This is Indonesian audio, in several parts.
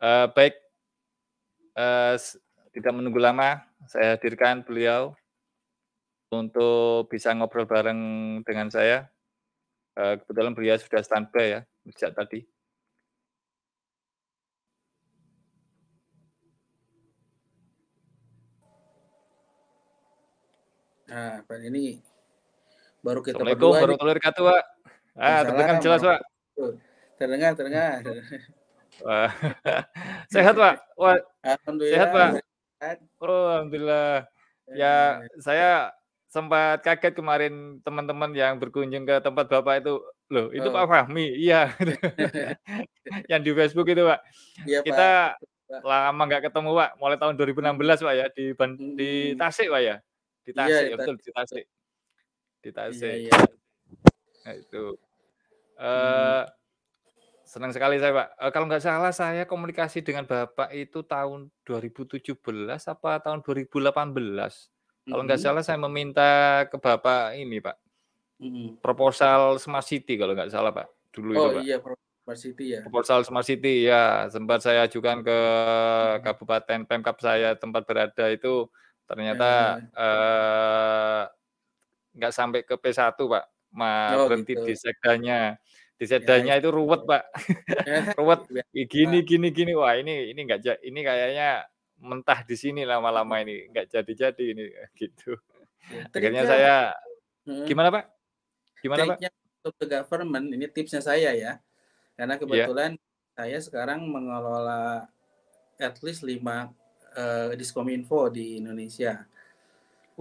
Baik, eee, s tidak menunggu lama, saya hadirkan beliau untuk bisa ngobrol bareng dengan saya. Kebetulan beliau sudah standby ya, sejak tadi. Nah, Pak ini baru kita Assalamualaikum berdua nih. warahmatullahi wabarakatuh, Pak. Terdengar Waalaikumsalam jelas, Pak. warahmatullahi wabarakatuh. Terdengar, terdengar. Wah, sehat, Pak? Wah, sehat, Alhamdulillah Pak? sehat. Oh, alhamdulillah. Ya, Eh, saya sempat kaget kemarin teman-teman yang berkunjung ke tempat Bapak itu, "Loh, itu oh, Pak Fahmi?" Iya, yang di Facebook itu, Pak. iya Pak, Kita betul Pak. lama nggak ketemu, Pak, mulai tahun Mhm, 2016, Pak, ya, di mhm. Tasik, Pak, ya? Di Iya Tasik, ya kita betul, di Tasik, di iya Tasik. iya. Nah, itu. Mhm, Eee, Senang sekali saya, Pak. Kalau nggak salah saya komunikasi dengan Bapak itu tahun 2017 apa tahun 2018. Kalau nggak mhm, salah saya meminta ke Bapak ini, Pak, mhm. proposal Smart City kalau nggak salah, Pak, dulu itu, Oh Pak. iya Varsity ya? Proposal Smart City, ya, sempat saya ajukan ke Mhm. kabupaten Pemkab saya tempat berada itu, ternyata, Eh, nggak sampai ke P1, Pak, oh berhenti di gitu. sekdanya. Di Ya sekdanya itu ruwet, Pak. Ruwet, biasa. gini, wah ini nggak ini kayaknya mentah di sini lama-lama ini, nggak jadi-jadi ini, gitu. Ya, Akhirnya triknya saya heeh, gimana, Pak? Gimana, Pak? triknya untuk the government ini tipsnya saya ya, karena Iya. kebetulan saya sekarang mengelola at least 5 Diskominfo di Indonesia,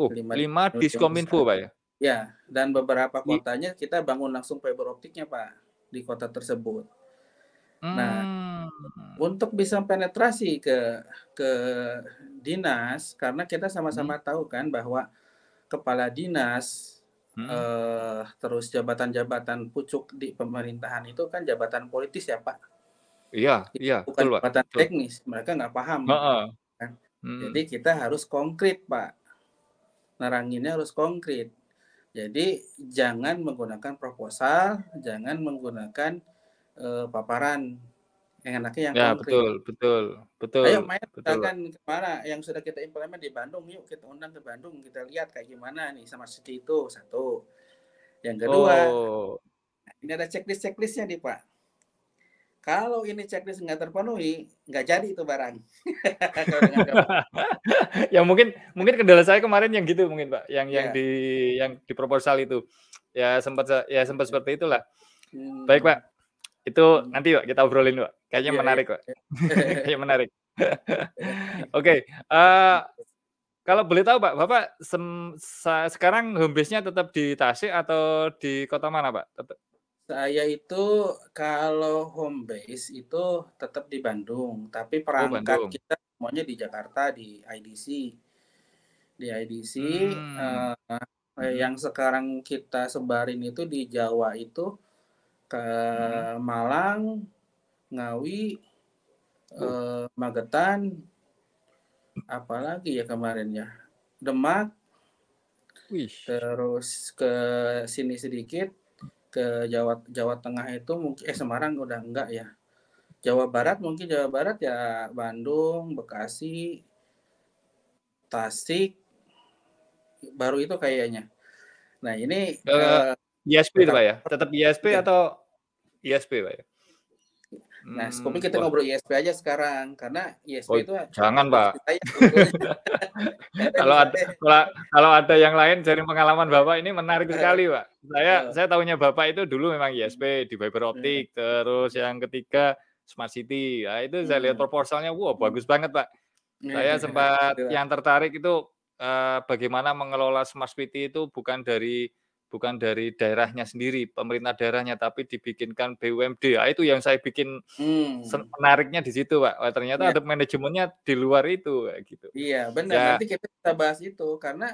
5 di 5 yang Diskominfo, besar. Pak, ya? Ya, dan beberapa I kotanya kita bangun langsung fiber optiknya, Pak, di kota tersebut. Nah, mmm, untuk bisa penetrasi ke dinas, karena kita mhm, sama-sama tahu kan bahwa kepala dinas, mhm. terus jabatan-jabatan pucuk di pemerintahan itu kan jabatan politis ya, Pak. Iya, iya, Bukan betul, Pak, jabatan betul. teknis, mereka nggak paham Heeh, kan. Jadi mhm. kita harus konkret, Pak, neranginnya harus konkret. Jadi jangan menggunakan proposal, jangan menggunakan, paparan, yang enaknya yang Ya, konkret. betul, betul, betul, "Ayo main betul, Pak. misalkan ke mana yang sudah kita implement di Bandung, yuk kita undang ke Bandung, kita lihat kayak gimana nih sama City itu," satu. Yang kedua, Oh. ini ada checklist-checklist-nya nih, Pak. Kalau ini checklist nggak terpenuhi, nggak jadi itu barang. Kalau dengan Ya mungkin mungkin kendala saya kemarin yang gitu mungkin, Pak, ya, yang di proposal itu. Ya sempat seperti itulah. Baik, Pak, mmm, itu mhm, nanti, Pak, kita obrolin, Pak. Kayaknya iya iya. menarik, Pak. Kayaknya menarik. Iya. Oke, kalau boleh tahu, Pak, Bapak sekarang home base-nya tetap di Tasik atau di kota mana, Pak? Saya itu kalau home base itu tetap di Bandung, tapi Oh, perangkat Bandung. kita semuanya di Jakarta, di IDC. Di IDC, Mmm, mhm, yang sekarang kita sebarin itu di Jawa itu ke mhm. Malang, Ngawi, Uh, Magetan, apalagi ya kemarin ya, Demak, wih. terus ke sini sedikit, ke Jawa Jawa Tengah itu mungkin Semarang udah enggak ya. Jawa Barat mungkin Jawa Barat ya Bandung, Bekasi, Tasik, baru itu kayaknya. Nah ini, Eee, ISP itu, Pak, Jakarta ya? Tetap ISP iya. atau ISP, Pak, ya? Nah, tapi kita Wah. ngobrol ISP aja sekarang, karena ISP Oh, itu jangan, Pak. rezeki saya sebetulnya. Karena di Kalau sana ada kalau ada yang lain dari pengalaman Bapak ini menarik sekali, Pak. heeh, Saya tahunya Bapak itu dulu memang ISP di fiber heeh, optik, terus yang ketiga Smart City. Nah, itu saya lihat mhm, proposalnya, wah mhm. bagus banget, Pak. Saya sempat Itulah, yang tertarik itu, bagaimana mengelola Smart City itu bukan dari daerahnya sendiri, pemerintah daerahnya, tapi dibikinkan BUMD. Itu yang saya bikin menariknya di situ, Pak. Wah, ternyata iya ada manajemennya di luar itu, kayak gitu. iya, benar, Ya, nanti kita bisa bahas itu, karena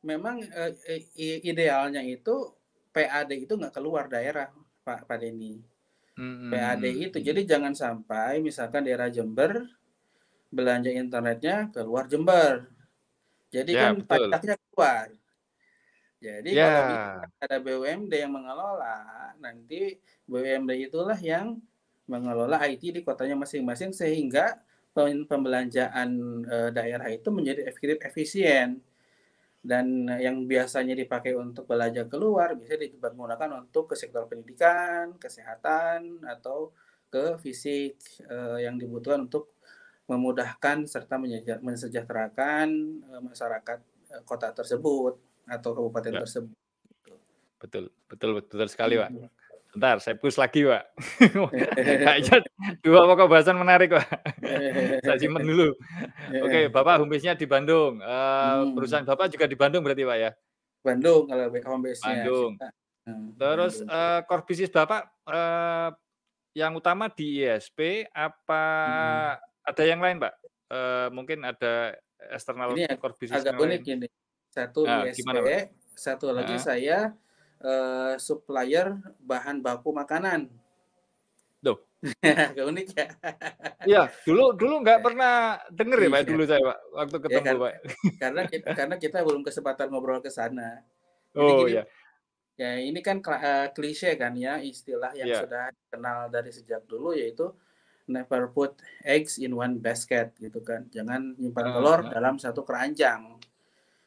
memang, idealnya itu PAD itu nggak keluar daerah, Pak Denny. PAD mhm, itu, mhm. jadi jangan sampai misalkan daerah Jember, belanja internetnya keluar Jember, jadi kan Ya, betul. pajaknya keluar. Jadi kalau bisa Ya, ada BUMD yang mengelola, nanti BUMD itulah yang mengelola IT di kotanya masing-masing sehingga pembelanjaan, daerah itu menjadi efisien. Dan yang biasanya dipakai untuk belanja keluar bisa digunakan untuk ke sektor pendidikan, kesehatan, atau ke fisik, yang dibutuhkan untuk memudahkan serta mensejahterakan, masyarakat, kota tersebut atau kabupaten Ya, tersebut, gitu. betul betul betul sekali, Pak. Mhm. Bentar, saya push lagi, Pak. Kayaknya 2 pokok bahasan menarik, Pak. Saya simpen dulu. Oke, Bapak home base-nya di Bandung, Mhm. perusahaan Bapak juga di Bandung berarti, Pak, ya? Bandung kalau home base-nya Bandung. kita, Terus, Bandung. core bisnis Bapak, yang utama di ISP apa Mhm. ada yang lain, Pak? Mungkin ada Ini eksternal core bisnis agak yang unik lain? ini. Satu Nah, ISP, gimana, Pak? satu lagi Heeh. saya, supplier bahan baku makanan. Loh, Agak unik ya? iya, dulu dulu nggak pernah denger ya, Pak, Iya, dulu saya, Pak, waktu ya ketemu, Pak. karena kita belum kesempatan ngobrol ke sana. Jadi Oh, gini, iya ya ini kan klise kan ya, istilah yang iya. sudah dikenal dari sejak dulu yaitu never put eggs in one basket gitu kan. Jangan nyimpan Heeh telur heeh. dalam satu keranjang.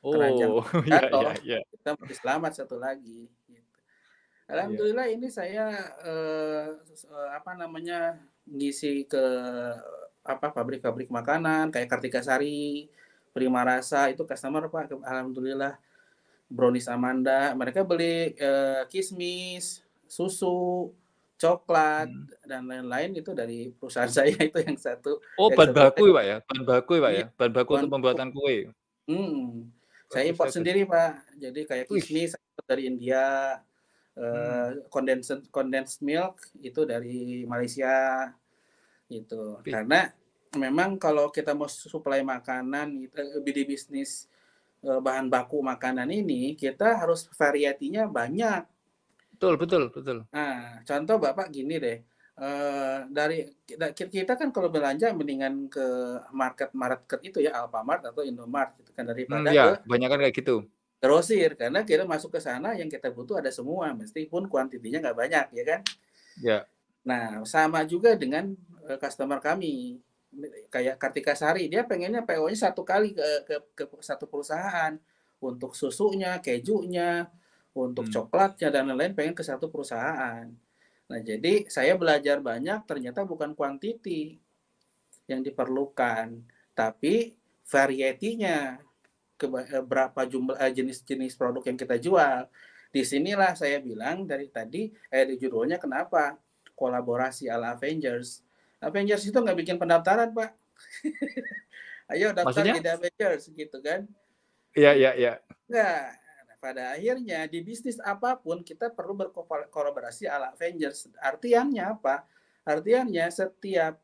Keranjang Oh, iya iya jatuh, iya. kita mesti selamat satu lagi, gitu. Iya. Alhamdulillah ini saya, apa namanya, ngisi ke, apa, pabrik-pabrik makanan kayak Kartika Sari, Prima Rasa, itu customer, Pak, alhamdulillah. Brownies Amanda, mereka beli, kismis, susu, coklat, Mhm. dan lain-lain itu dari perusahaan saya itu Oh, yang bahan satu baku lagi ya, Pak, ya? Bahan baku ya, Pak, iya, ya? Bahan baku bahan untuk baku. pembuatan kue? Mhm. Saya Bagus import bagus. sendiri, Pak. Jadi kayak Wih, kismis dari India, mhm. condensed milk itu dari Malaysia, gitu. Wih, Karena memang kalau kita mau suplai makanan di bisnis, bahan baku makanan ini, kita harus varietinya banyak. betul betul betul. Nah, contoh Bapak gini deh, dari kita kan kalau belanja mendingan ke market-market itu ya, Alfamart atau Indomart gitu kan, daripada Iya, ke kebanyakan kayak gitu. grosir, karena kita masuk ke sana yang kita butuh ada semua, meskipun kuantitinya nggak banyak, ya kan? Iya. Nah, sama juga dengan, customer kami, kayak Kartika Sari, dia pengennya PO-nya satu kali ke satu perusahaan, untuk susunya, kejunya, untuk Mmm. coklatnya, dan lain-lain pengen ke satu perusahaan. Nah, jadi saya belajar banyak ternyata bukan quantity yang diperlukan, tapi variety-nya, berapa jumlah jenis-jenis produk yang kita jual. Di sinilah saya bilang dari tadi, di judulnya kenapa kolaborasi ala Avengers. Avengers itu nggak bikin pendaftaran, Pak. Ayo daftar Maksudnya? jadi Avengers gitu kan. Iya iya Gitu. iya. Enggak. Nah, pada akhirnya di bisnis apapun kita perlu berkolaborasi ala Avengers. Artiannya apa? Artiannya setiap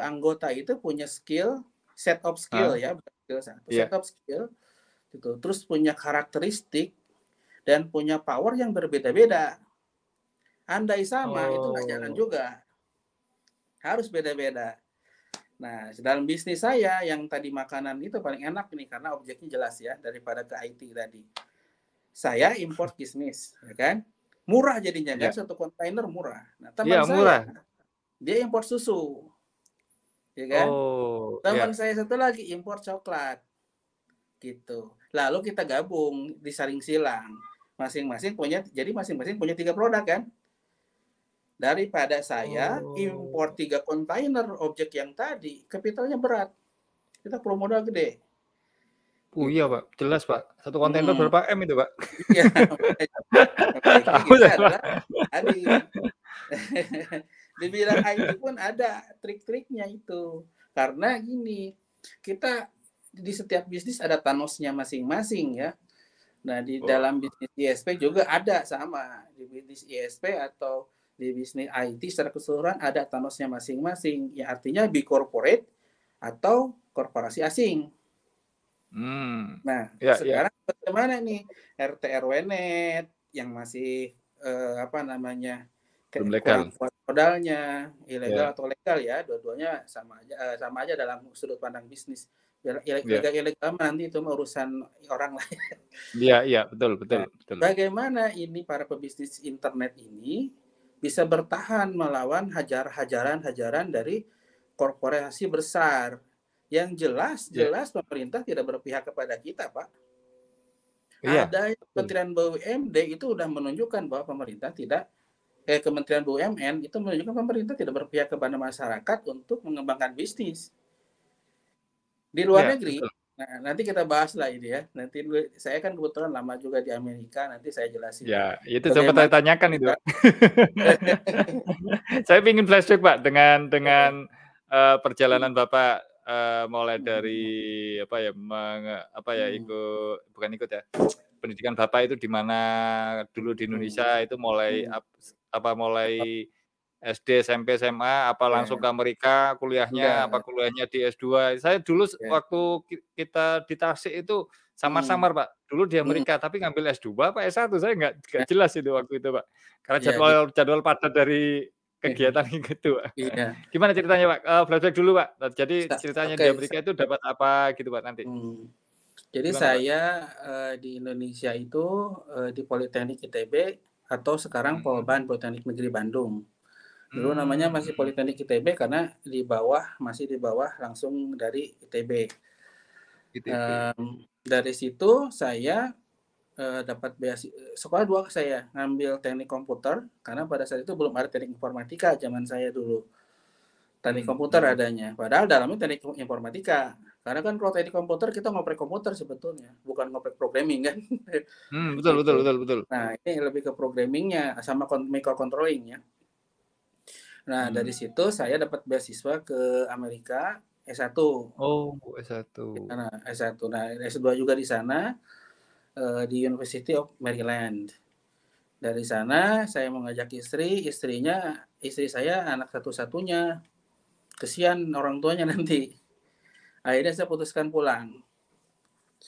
anggota itu punya skill, set of skill Heeh, ya, bukan skill satu, set iya. of skill gitu. Terus punya karakteristik dan punya power yang berbeda-beda. Andai sama itu nggak jalan Oh, juga, harus beda-beda. Nah, dalam bisnis saya yang tadi makanan itu paling enak nih karena objeknya jelas ya daripada ke IT tadi. Saya import kismis, ya kan? Murah jadinya kan, iya. satu kontainer murah. Nah, Iya, teman saya murah. dia import susu, ya kan? Oh, Teman iya. saya satu lagi import coklat, gitu. Lalu kita gabung, disaring silang. Masing-masing punya 3 produk kan? Daripada saya import Oh. 3 kontainer objek yang tadi, kapitalnya berat. Kita perlu modal gede, Oh, iya, gitu. Pak, jelas, Pak. Satu kontainer Mhm, berapa M itu, Pak? iya, makanya Tahu kita saya, Pak. adalah tadi di bidang IT pun ada trik-triknya itu. Karena gini, kita di setiap bisnis ada Thanos-nya masing-masing ya. Nah, di Oh, dalam bisnis ISP juga ada sama. Di bisnis ISP atau di bisnis IT secara keseluruhan ada Thanos-nya masing-masing. Ya artinya big corporate atau korporasi asing. Nah, iya iya, sekarang bagaimana nih RT RW net yang masih apa namanya belum kurang legal. kuat modalnya, ilegal Iya atau legal ya, dua-duanya sama aja dalam sudut pandang bisnis. iya Ilegal ilegal nanti itu urusan orang lain. iya iya, betul betul Nah, betul. bagaimana ini para pebisnis internet ini bisa bertahan melawan hajaran-hajaran dari korporasi besar. Yang Iya. jelas-jelas pemerintah tidak berpihak kepada kita, Pak. Iya, Ada betul. Kementerian BUMD itu sudah menunjukkan bahwa pemerintah tidak Kementerian BUMN itu menunjukkan pemerintah tidak berpihak kepada masyarakat untuk mengembangkan bisnis. Di luar Iya, negeri, betul. nah nanti kita bahas lah ini ya. Nanti saya kan kebetulan lama juga di Amerika, nanti saya jelasin Ya, itu sempat saya bagaimana tanyakan itu, kita Pak. Saya ingin flashback, Pak, dengan perjalanan Bapak, mulai dari apa ya, apa ya, bukan ikut ya, pendidikan Bapak itu di mana dulu di Indonesia itu mulai mulai SD, SMP, SMA, apa langsung ya, ke Amerika kuliahnya, apa enggak, kuliahnya di S2. Saya dulu ya. waktu kita di Tasik itu Hmm, samar-samar, Pak. Dulu di hmm, Amerika, tapi ngambil S2 apa S1, saya nggak ya, jelas itu waktu itu, Pak. Karena ya, jadwal jadwal padat dari kegiatan gitu, Pak. iya. Gimana ceritanya, Pak? Flashback dulu, Pak. Jadi ceritanya di Oke, Amerika itu dapat apa gitu, Pak, nanti? hmm. Jadi Gimana, Pak? saya di Indonesia itu di Politeknik ITB atau sekarang Mhm. Polban Politeknik Negeri Bandung. Dulu namanya masih Mmm, Politeknik ITB karena masih di bawah langsung dari ITB. ITB. Dari situ saya dapat sekolah dua saya ngambil teknik komputer karena pada saat itu belum ada teknik informatika zaman saya dulu. Teknik Mhm komputer mhm. adanya, padahal dalamnya teknik informatika. Karena kan kalau teknik komputer kita ngoprek komputer sebetulnya, bukan ngoprek programming kan. Betul betul Gitu. betul betul. Nah, ini lebih ke programmingnya sama microcontrolling ya. Nah, dari Mmm. situ saya dapat beasiswa ke Amerika S1. Oh, S1. Nah, S1. Nah, S2 juga di sana di University of Maryland. Dari sana saya mengajak istri saya anak satu-satunya. Kesian orang tuanya nanti. Akhirnya saya putuskan pulang.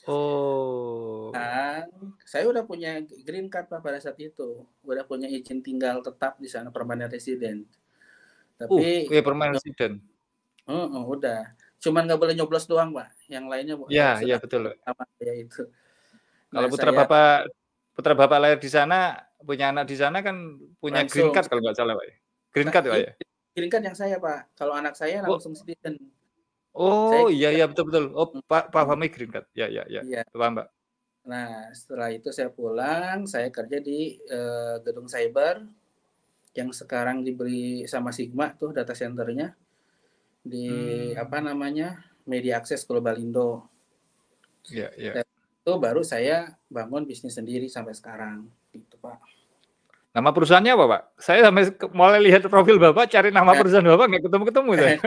Oh. Nah, saya udah punya green card Pak pada saat itu. Udah punya izin tinggal tetap di sana permanent resident. Tapi Permanent resident. udah. Cuman nggak boleh nyoblos doang, Pak. Yang lainnya Iya iya sudah betul, Pak. sama kayak itu. Kalau Nah, saya putra Bapak lahir di sana, punya anak di sana kan punya green langsung card kalau nggak salah, Pak, ya? Green nah, card ya, Pak, ini ya? green card yang saya, Pak. Kalau anak saya Oh langsung citizen. oh, Saya iya iya, betul betul. Oh, Pak mhm, Fahmi green card. Ya ya ya. iya. Paham, Pak. Nah, setelah itu saya pulang, saya kerja di gedung cyber yang sekarang diberi sama Sigma tuh data centernya di apa Mmm, namanya Media Access Global Indo. iya iya. Dan itu baru saya bangun bisnis sendiri sampai sekarang, gitu Pak. Nama perusahaannya apa, Pak? Saya sampai mulai lihat profil Bapak, cari nama Nah, perusahaan Bapak nggak ketemu-ketemu saya.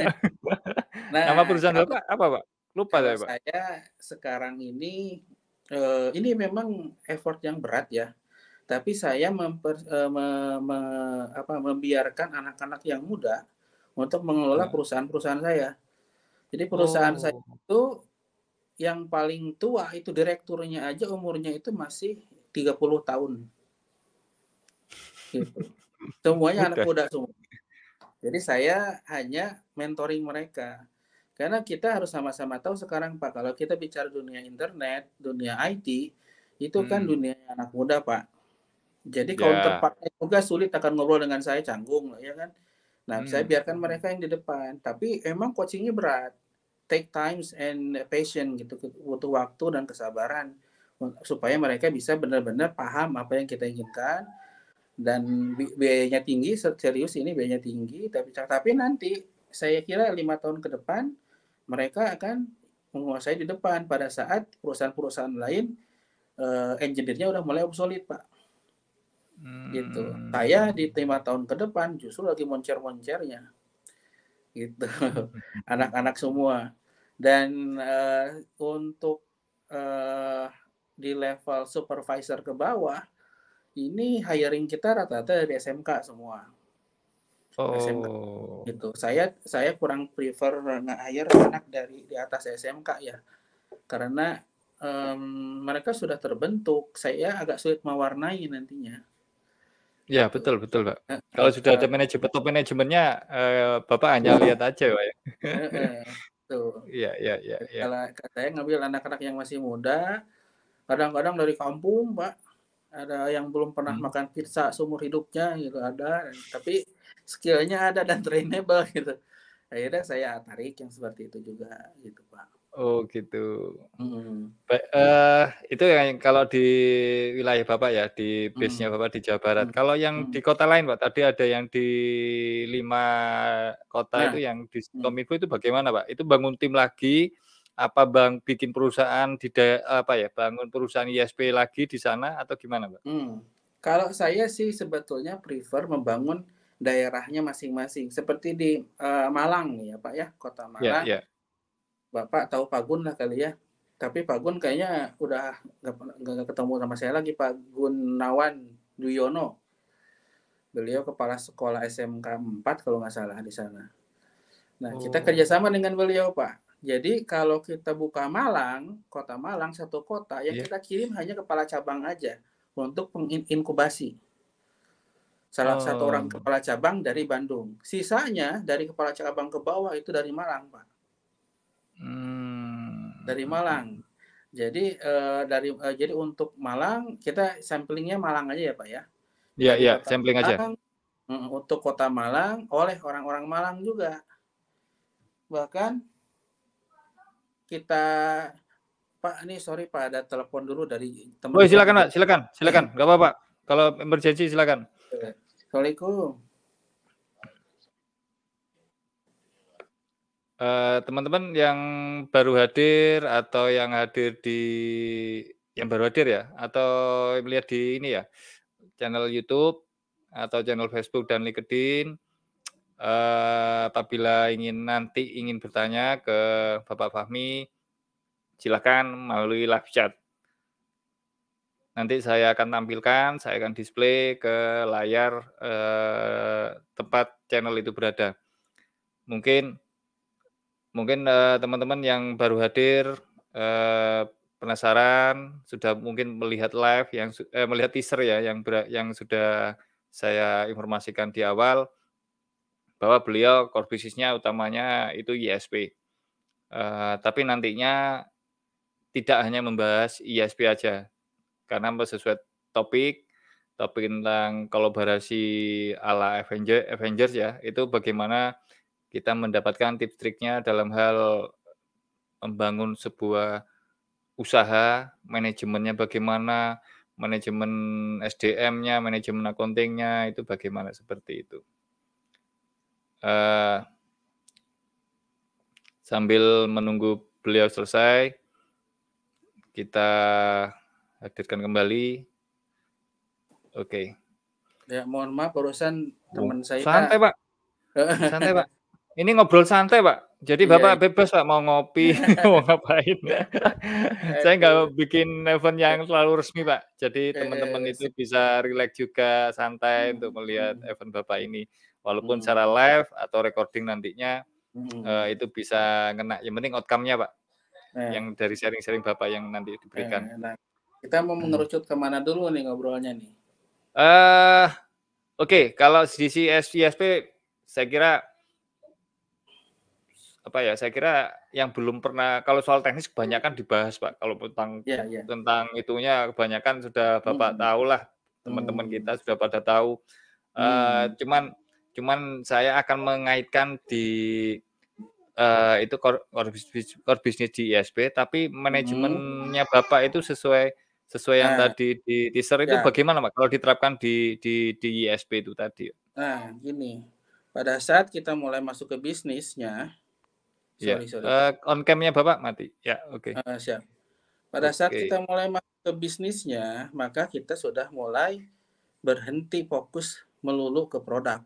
Nama nah perusahaan kalau Bapak apa, Pak? Lupa kalau saya, Pak. saya sekarang ini memang effort yang berat ya. Tapi saya membiarkan anak-anak yang muda untuk mengelola Heeh. perusahaan-perusahaan saya. Jadi perusahaan saya Oh, itu yang paling tua itu direkturnya aja umurnya itu masih 30 tahun, gitu. Semuanya anak mudah. muda semua. Jadi saya hanya mentoring mereka. Karena kita harus sama-sama tahu sekarang Pak, kalau kita bicara dunia internet, dunia IT, itu kan Mhm. dunia anak muda Pak. Jadi Ya. counterpart-nya juga sulit akan ngobrol dengan saya, canggung, ya kan. Nah, saya Mhm. biarkan mereka yang di depan, tapi emang coaching-nya berat. Take times and patience gitu, butuh waktu dan kesabaran supaya mereka bisa benar-benar paham apa yang kita inginkan dan biayanya tinggi, serius ini biayanya tinggi, tapi nanti saya kira 5 tahun ke depan mereka akan menguasai di depan pada saat perusahaan-perusahaan lain engineer-nya udah mulai obsolete, Pak. Gitu. Saya Mmm. di 5 tahun ke depan justru lagi moncer-moncernya, gitu. Anak-anak semua. Dan untuk eh, di level supervisor ke bawah, ini hiring kita rata-rata dari SMK semua. SMK Oh. gitu. Saya kurang prefer nge-hire anak dari di atas SMK ya, karena mereka sudah terbentuk. Saya agak sulit mewarnai nantinya, Ya, gitu. betul betul, Pak. Kalau sudah Heeh, ada top manajemennya, Bapak hanya lihat aja, Pak, ya. heeh, tuh. Iya iya iya iya. Kalau saya ngambil anak-anak yang masih muda, kadang-kadang dari kampung, Pak. ada yang belum pernah Mhm. makan pizza seumur hidupnya gitu ada, tapi skill-nya ada dan trainable gitu. Akhirnya saya tarik yang seperti itu juga gitu, Pak. Oh gitu. Mhm, Itu yang kalau di wilayah Bapak ya, di base-nya mhm, Bapak di Jawa Barat. mhm, Kalau yang mhm. di kota lain Pak, tadi ada yang di 5 kota Nah, itu yang di mhm, Kominfo itu bagaimana Pak? Itu bangun tim lagi, apa bikin perusahaan apa ya, bangun perusahaan ISP lagi di sana atau gimana Pak? kalau saya sih sebetulnya prefer membangun daerahnya masing-masing, seperti di, Malang nih ya, Pak, ya, kota Iya Malang, iya. Bapak tahu Pak Gun lah kali ya? Tapi Pak Gun kayaknya udah nggak ketemu sama saya lagi, Pak Gunawan Duyono. Beliau kepala sekolah SMK 4 kalau nggak salah di sana. Nah, kita Oh, kerjasama dengan beliau, Pak. Jadi kalau kita buka Malang, kota Malang, satu kota, yang iya. kita kirim hanya kepala cabang aja untuk penginkubasi. Salah satu orang Oh, kepala cabang dari Bandung. Sisanya dari kepala cabang ke bawah itu dari Malang, Pak. mmm, Dari mhm Malang. mhm. Jadi untuk Malang kita samplingnya Malang aja ya, Pak, ya. Iya Dari iya, kota sampling aja. Malang untuk kota Malang oleh orang-orang Malang juga. Bahkan kita Pak, ini sorry Pak, ada telepon dulu dari teman Oh, saya silakan nih. Pak, silakan silakan, nggak apa-apa. Kalau emergency silakan. Assalamualaikum. Teman-teman yang baru hadir atau yang baru hadir ya, atau melihat di ini ya, channel YouTube atau channel Facebook dan LinkedIn, apabila ingin bertanya ke Bapak Fahmi, silakan melalui live chat. Nanti saya akan tampilkan, saya akan display ke layar, tempat channel itu berada. Mungkin Mungkin, teman-teman yang baru hadir, penasaran, sudah mungkin melihat live melihat teaser ya yang sudah saya informasikan di awal, bahwa beliau core bisnisnya utamanya itu ISP. Tapi nantinya tidak hanya membahas ISP aja, karena sesuai topik, topik tentang kolaborasi ala Avengers ya, itu bagaimana kita mendapatkan tips triknya dalam hal membangun sebuah usaha, manajemennya bagaimana, manajemen SDM-nya, manajemen accounting-nya itu bagaimana, seperti itu. Eee, Sambil menunggu beliau selesai, kita hadirkan kembali. Oke. Ya, mohon maaf barusan Oh, teman saya santai, Pak, santai, Pak. Ini ngobrol santai, Pak. Jadi iya, Bapak bebas, Pak, mau ngopi, mau ngapain. Saya aduh, nggak bikin event yang terlalu resmi, Pak. Jadi teman-teman itu sip, bisa rileks juga, santai untuk mhm, melihat mhm, event Bapak ini. Walaupun mhm, secara live atau recording nantinya, mhm. itu bisa ngena, yang penting outcome-nya, Pak, Nah, yang dari sharing-sharing Bapak yang nanti diberikan. nah, kita mau Mhm. mengerucut ke mana dulu nih ngobrolnya nih? Eee, oke, kalau sisi ISP saya kira saya kira yang belum pernah, kalau soal teknis kebanyakan dibahas, Pak. Kalau tentang Iya, iya, tentang itunya kebanyakan sudah Bapak mhm, tahulah, teman-teman mhm, kita sudah pada tahu. mhm, Cuman cuman saya akan mengaitkan itu core bisnis di ISP, tapi mhm. manajemennya Bapak itu sesuai sesuai yang Nah, tadi di teaser itu ya, bagaimana, Pak, kalau diterapkan di ISP itu tadi? nah gini, pada saat kita mulai masuk ke bisnisnya Iya, sorry sorry Pak, on cam-nya Bapak mati? Ya, oke siap. Pada saat oke. kita mulai masuk ke bisnisnya, maka kita sudah mulai berhenti fokus melulu ke produk.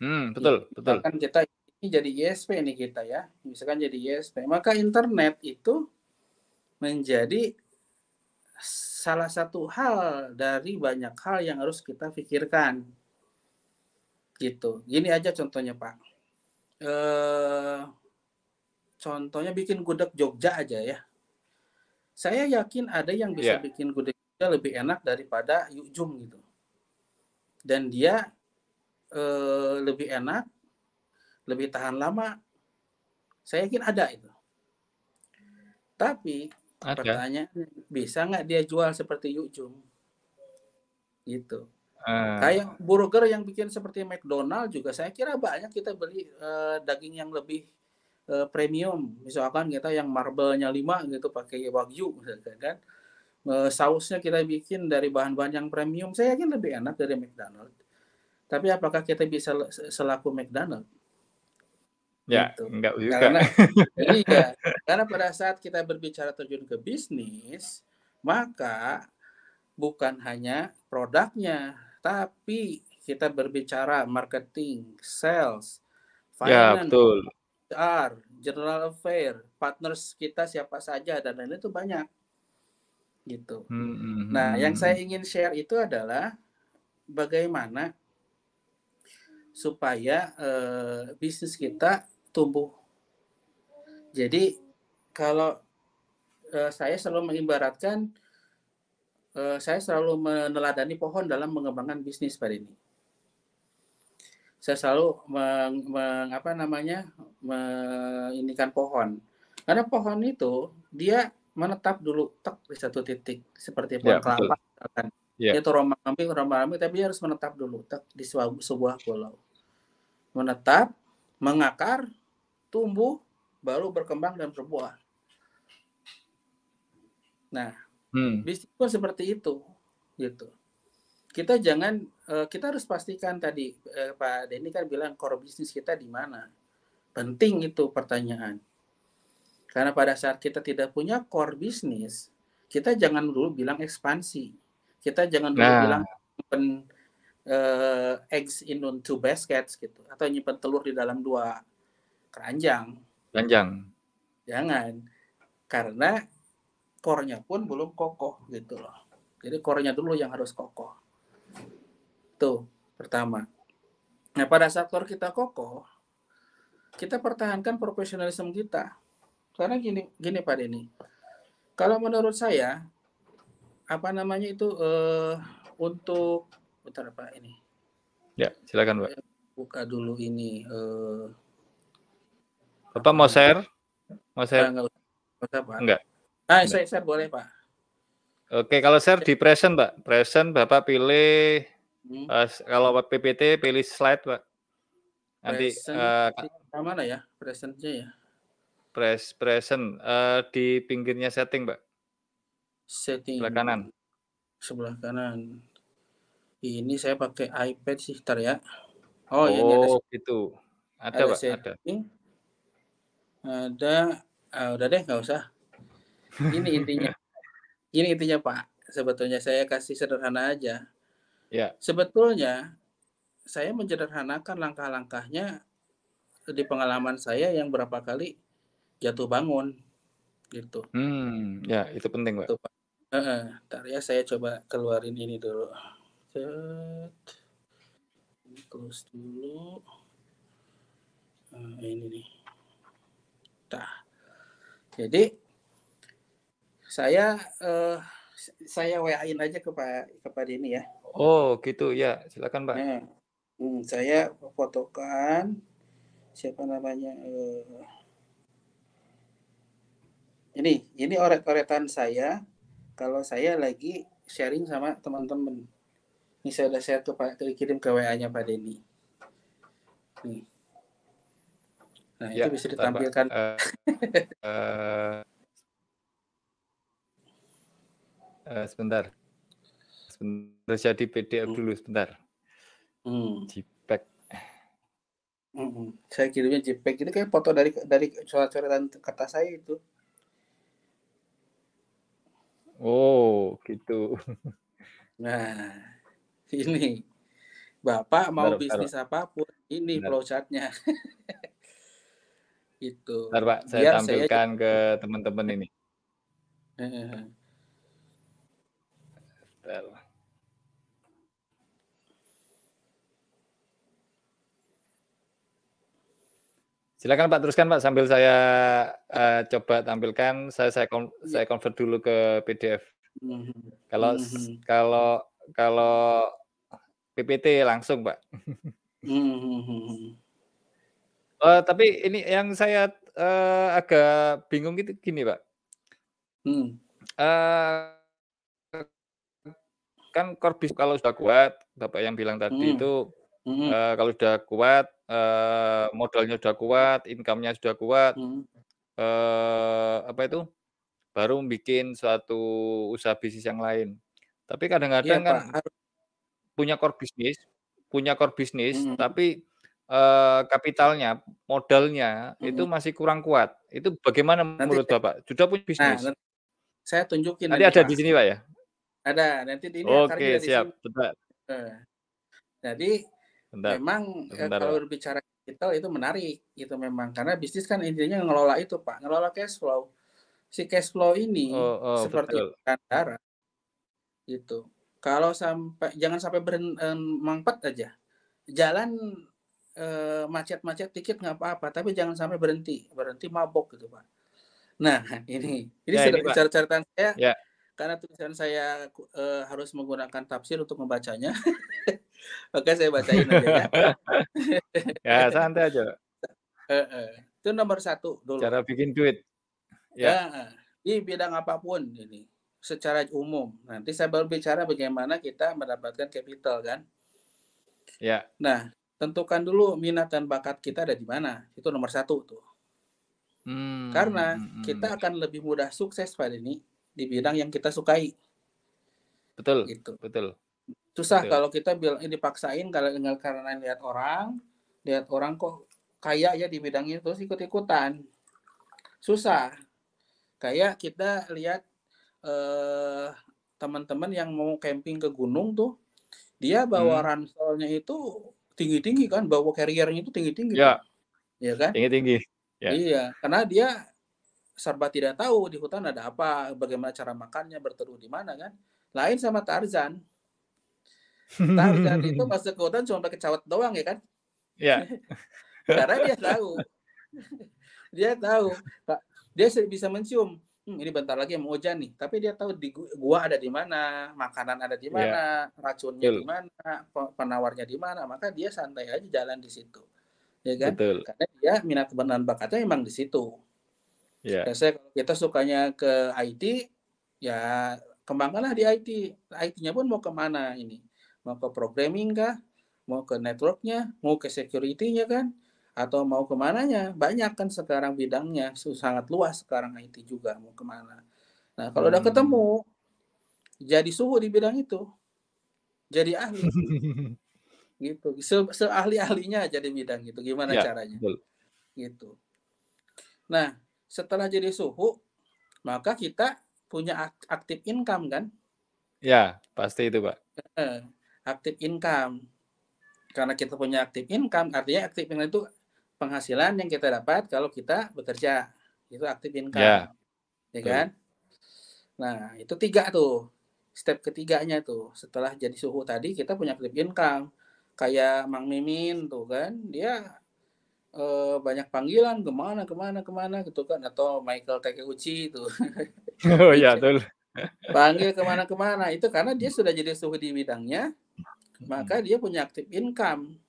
Ya, Betul betul. misalkan kita ini jadi ISP nih kita ya, misalkan jadi ISP, maka internet itu menjadi salah satu hal dari banyak hal yang harus kita pikirkan, gitu. Gini aja contohnya Pak, eee, contohnya bikin gudeg Jogja aja ya, saya yakin ada yang bisa Iya, bikin gudeg Jogja lebih enak daripada Yu Jum gitu, dan dia, lebih enak, lebih tahan lama, saya yakin ada itu. Tapi ada. pertanyaannya, bisa nggak dia jual seperti Yu Jum? gitu. Ah, Kayak burger yang bikin seperti McDonald juga saya kira banyak kita beli daging yang lebih premium. Misalkan kita yang marble-nya 5 gitu pakai wagyu misalkan kan. Sausnya kita bikin dari bahan-bahan yang premium. Saya yakin lebih enak dari McDonald. Tapi apakah kita bisa selaku McDonald? ya, Gitu. enggak juga. Karena iya, karena pada saat kita berbicara terjun ke bisnis, maka bukan hanya produknya, tapi kita berbicara marketing, sales, Ya, finance, betul. HR, general affair, partners kita siapa saja dan lain-lain itu banyak gitu. Mhm Nah, yang mhm saya mhm. ingin share itu adalah bagaimana supaya bisnis kita tumbuh. Jadi kalau saya selalu mengibaratkan saya selalu meneladani pohon dalam mengembangkan bisnis Pak Denny. Saya selalu menginikan pohon. Karena pohon itu dia menetap dulu tek di satu titik seperti Ya, pohon betul. kelapa misalkan. Ya. Dia terombang-ambing tapi dia harus menetap dulu tek di sebuah pulau. Menetap, mengakar, tumbuh, baru berkembang dan berbuah. Nah, Hmm. bisnis pun seperti itu, gitu. Kita jangan kita harus pastikan tadi Pak Denny kan bilang core bisnis kita di mana. Penting itu pertanyaan. Karena pada saat kita tidak punya core bisnis, kita jangan dulu bilang ekspansi. Kita jangan dulu Nah, bilang nyimpen eggs in two baskets gitu atau nyimpen telur di dalam 2 keranjang. panjang. Jangan. Karena core-nya pun belum kokoh gitu loh. Jadi core-nya dulu yang harus kokoh. Tuh, pertama. Nah, pada saat core kita kokoh, kita pertahankan profesionalisme kita. Karena gini Pak Denny. Kalau menurut saya, apa namanya itu untuk bentar Pak ini. Ya, silakan, Pak. Saya buka dulu ini Bapak apa mau namanya? share? Mau share? Enggak usah Pak. Enggak. Enggak. Saya boleh Pak. Oke, kalau share di present, Pak. Present Bapak pilih Hmm, kalau PPT pilih slide, Pak. Nanti present yang mana ya? Presentnya ya. present di pinggirnya setting, Pak. Setting Sebelah kanan. sebelah kanan. Ini saya pakai iPad sih, tar ya. Oh, ya ini Oh, gitu. Ada, ada Pak, ada. setting, ada udah deh nggak usah. Ini intinya. Ini intinya Pak. Sebetulnya saya kasih sederhana aja. Ya. Sebetulnya saya menyederhanakan langkah-langkahnya di pengalaman saya yang berapa kali jatuh bangun gitu. Ya, itu penting, Pak. Tuh, Pak. Ntar ya saya coba keluarin ini dulu. Set. Ini close dulu. Ini nih. Tah. Jadi saya WA-in aja ke Pak Denny ya. Oh, gitu. Ya, silakan, Pak. Nah, saya fotokan siapa namanya ini oret-oretan saya kalau saya lagi sharing sama teman-teman. Ini saya udah share kirim ke WA-nya Pak Denny. Nih. Nah, itu Ya, bisa bentar, Pak. ditampilkan. Sebentar. Sebentar, jadi PDF Hmm. dulu sebentar. Hmm. JPEG. Saya kirimnya JPEG itu kayak foto dari coret-coretan kertas saya itu. Oh, gitu. Nah, ini Bapak mau Bentar, bentar, bisnis Pak. apapun, ini Bentar. flowchart-nya. Itu. Bentar, Pak. Saya Biar saya tampilkan ke teman-teman ini. Bentar. Silakan, Pak, teruskan, Pak, sambil saya coba tampilkan. Saya convert dulu ke PDF. Kalau kalau PPT langsung, Pak. Tapi ini yang saya agak bingung itu gini, Pak. Hmm. Eee kan core bisnis kalau sudah kuat, Bapak yang bilang tadi Mhm, itu, mhm, kalau sudah kuat, modalnya sudah kuat, income-nya sudah kuat, mhm. apa itu, baru bikin suatu usaha bisnis yang lain. Tapi Iya, kadang-kadang kan Pak, harus punya core bisnis punya core bisnis, mhm, tapi, kapitalnya, modalnya itu mhm. masih kurang kuat. Itu bagaimana Nanti menurut Bapak? Sudah punya bisnis, nanti saya tunjukin nanti nanti, ada di Pak. sini, Pak, ya? Ada, nanti ini Oke, akarnya dari siap. sini. Bentar Heeh. Jadi bentar memang, sebentar, kalau Pak. berbicara capital itu menarik, itu memang. Karena bisnis kan intinya ngelola itu, Pak, ngelola cash flow. Si cash flow ini Oh oh, seperti betul. darah, gitu. Kalau jangan sampai mampet aja. Jalan, macet-macet dikit nggak apa-apa, tapi jangan sampai berhenti, berhenti mabok gitu, Pak. Nah, ini Ya sudah ini, Pak. catatan saya, Ya. karena tulisan saya harus menggunakan tafsir untuk membacanya, maka saya bacain aja ya. Ya santai aja, Pak. Heeh, itu nomor satu dulu. Cara bikin duit. Ya Heeh, di bidang apapun ini, secara umum. Nanti saya baru bicara bagaimana kita mendapatkan capital kan. ya. Nah, tentukan dulu minat dan bakat kita ada di mana, itu nomor satu tuh. Karena Mhm mhm. kita akan lebih mudah sukses pada ini di bidang yang kita sukai, Betul gitu. betul Susah betul. kalau kita bilang dipaksain kalau karena lihat orang kok kaya ya di bidangnya terus ikut-ikutan. Susah. Kayak kita lihat eh, teman-teman yang mau camping ke gunung tuh, dia bawa Mhm. ranselnya itu tinggi-tinggi kan, bawa carrier-nya itu tinggi-tinggi, Pak. Ya, Ya kan? tinggi-tinggi. Ya. Iya, karena dia serba tidak tahu di hutan ada apa, bagaimana cara makannya, berteduh di mana kan. Lain sama Tarzan. Tarzan itu masuk ke hutan cuma pakai cawat doang ya kan. Ya. Karena dia tahu, dia tahu, dia bisa mencium, ini bentar lagi mau hujan nih, tapi dia tahu di gua ada di mana, makanan ada di Ya, mana, racunnya di betul mana, penawarnya di mana, maka dia santai aja jalan di situ, ya kan? betul. Karena dia minat dan bakatnya emang di situ. Ya. Biasanya kalau kita sukanya ke IT, ya kembangkanlah di IT. IT-nya pun mau kemana ini? Mau ke programming kah? Mau ke network-nya? Mau ke security-nya kan? Atau mau kemananya? Banyak kan sekarang bidangnya, sangat luas sekarang IT juga mau kemana. Nah kalau udah Mmm. ketemu, jadi suhu di bidang itu, jadi ahli gitu. Seahli-ahlinya jadi bidang gitu. Gimana Ya, caranya? betul. Gitu. Nah setelah jadi suhu, maka kita punya aktif income kan. Ya, pasti itu, Pak. Heeh, aktif income. Karena kita punya aktif income, artinya aktif income itu penghasilan yang kita dapat kalau kita bekerja. Itu aktif income, Ya, ya kan? betul. Nah, itu 3 tuh. Step ketiganya tuh, setelah jadi suhu tadi kita punya aktif income. Kayak Mang Mimin tuh kan, dia banyak panggilan kemana kemana kemana gitu kan, atau Michael Takeuchi itu Oh, ya, betul. panggil kemana kemana itu karena dia sudah jadi suhu di bidangnya, maka Mhm. dia punya aktif income.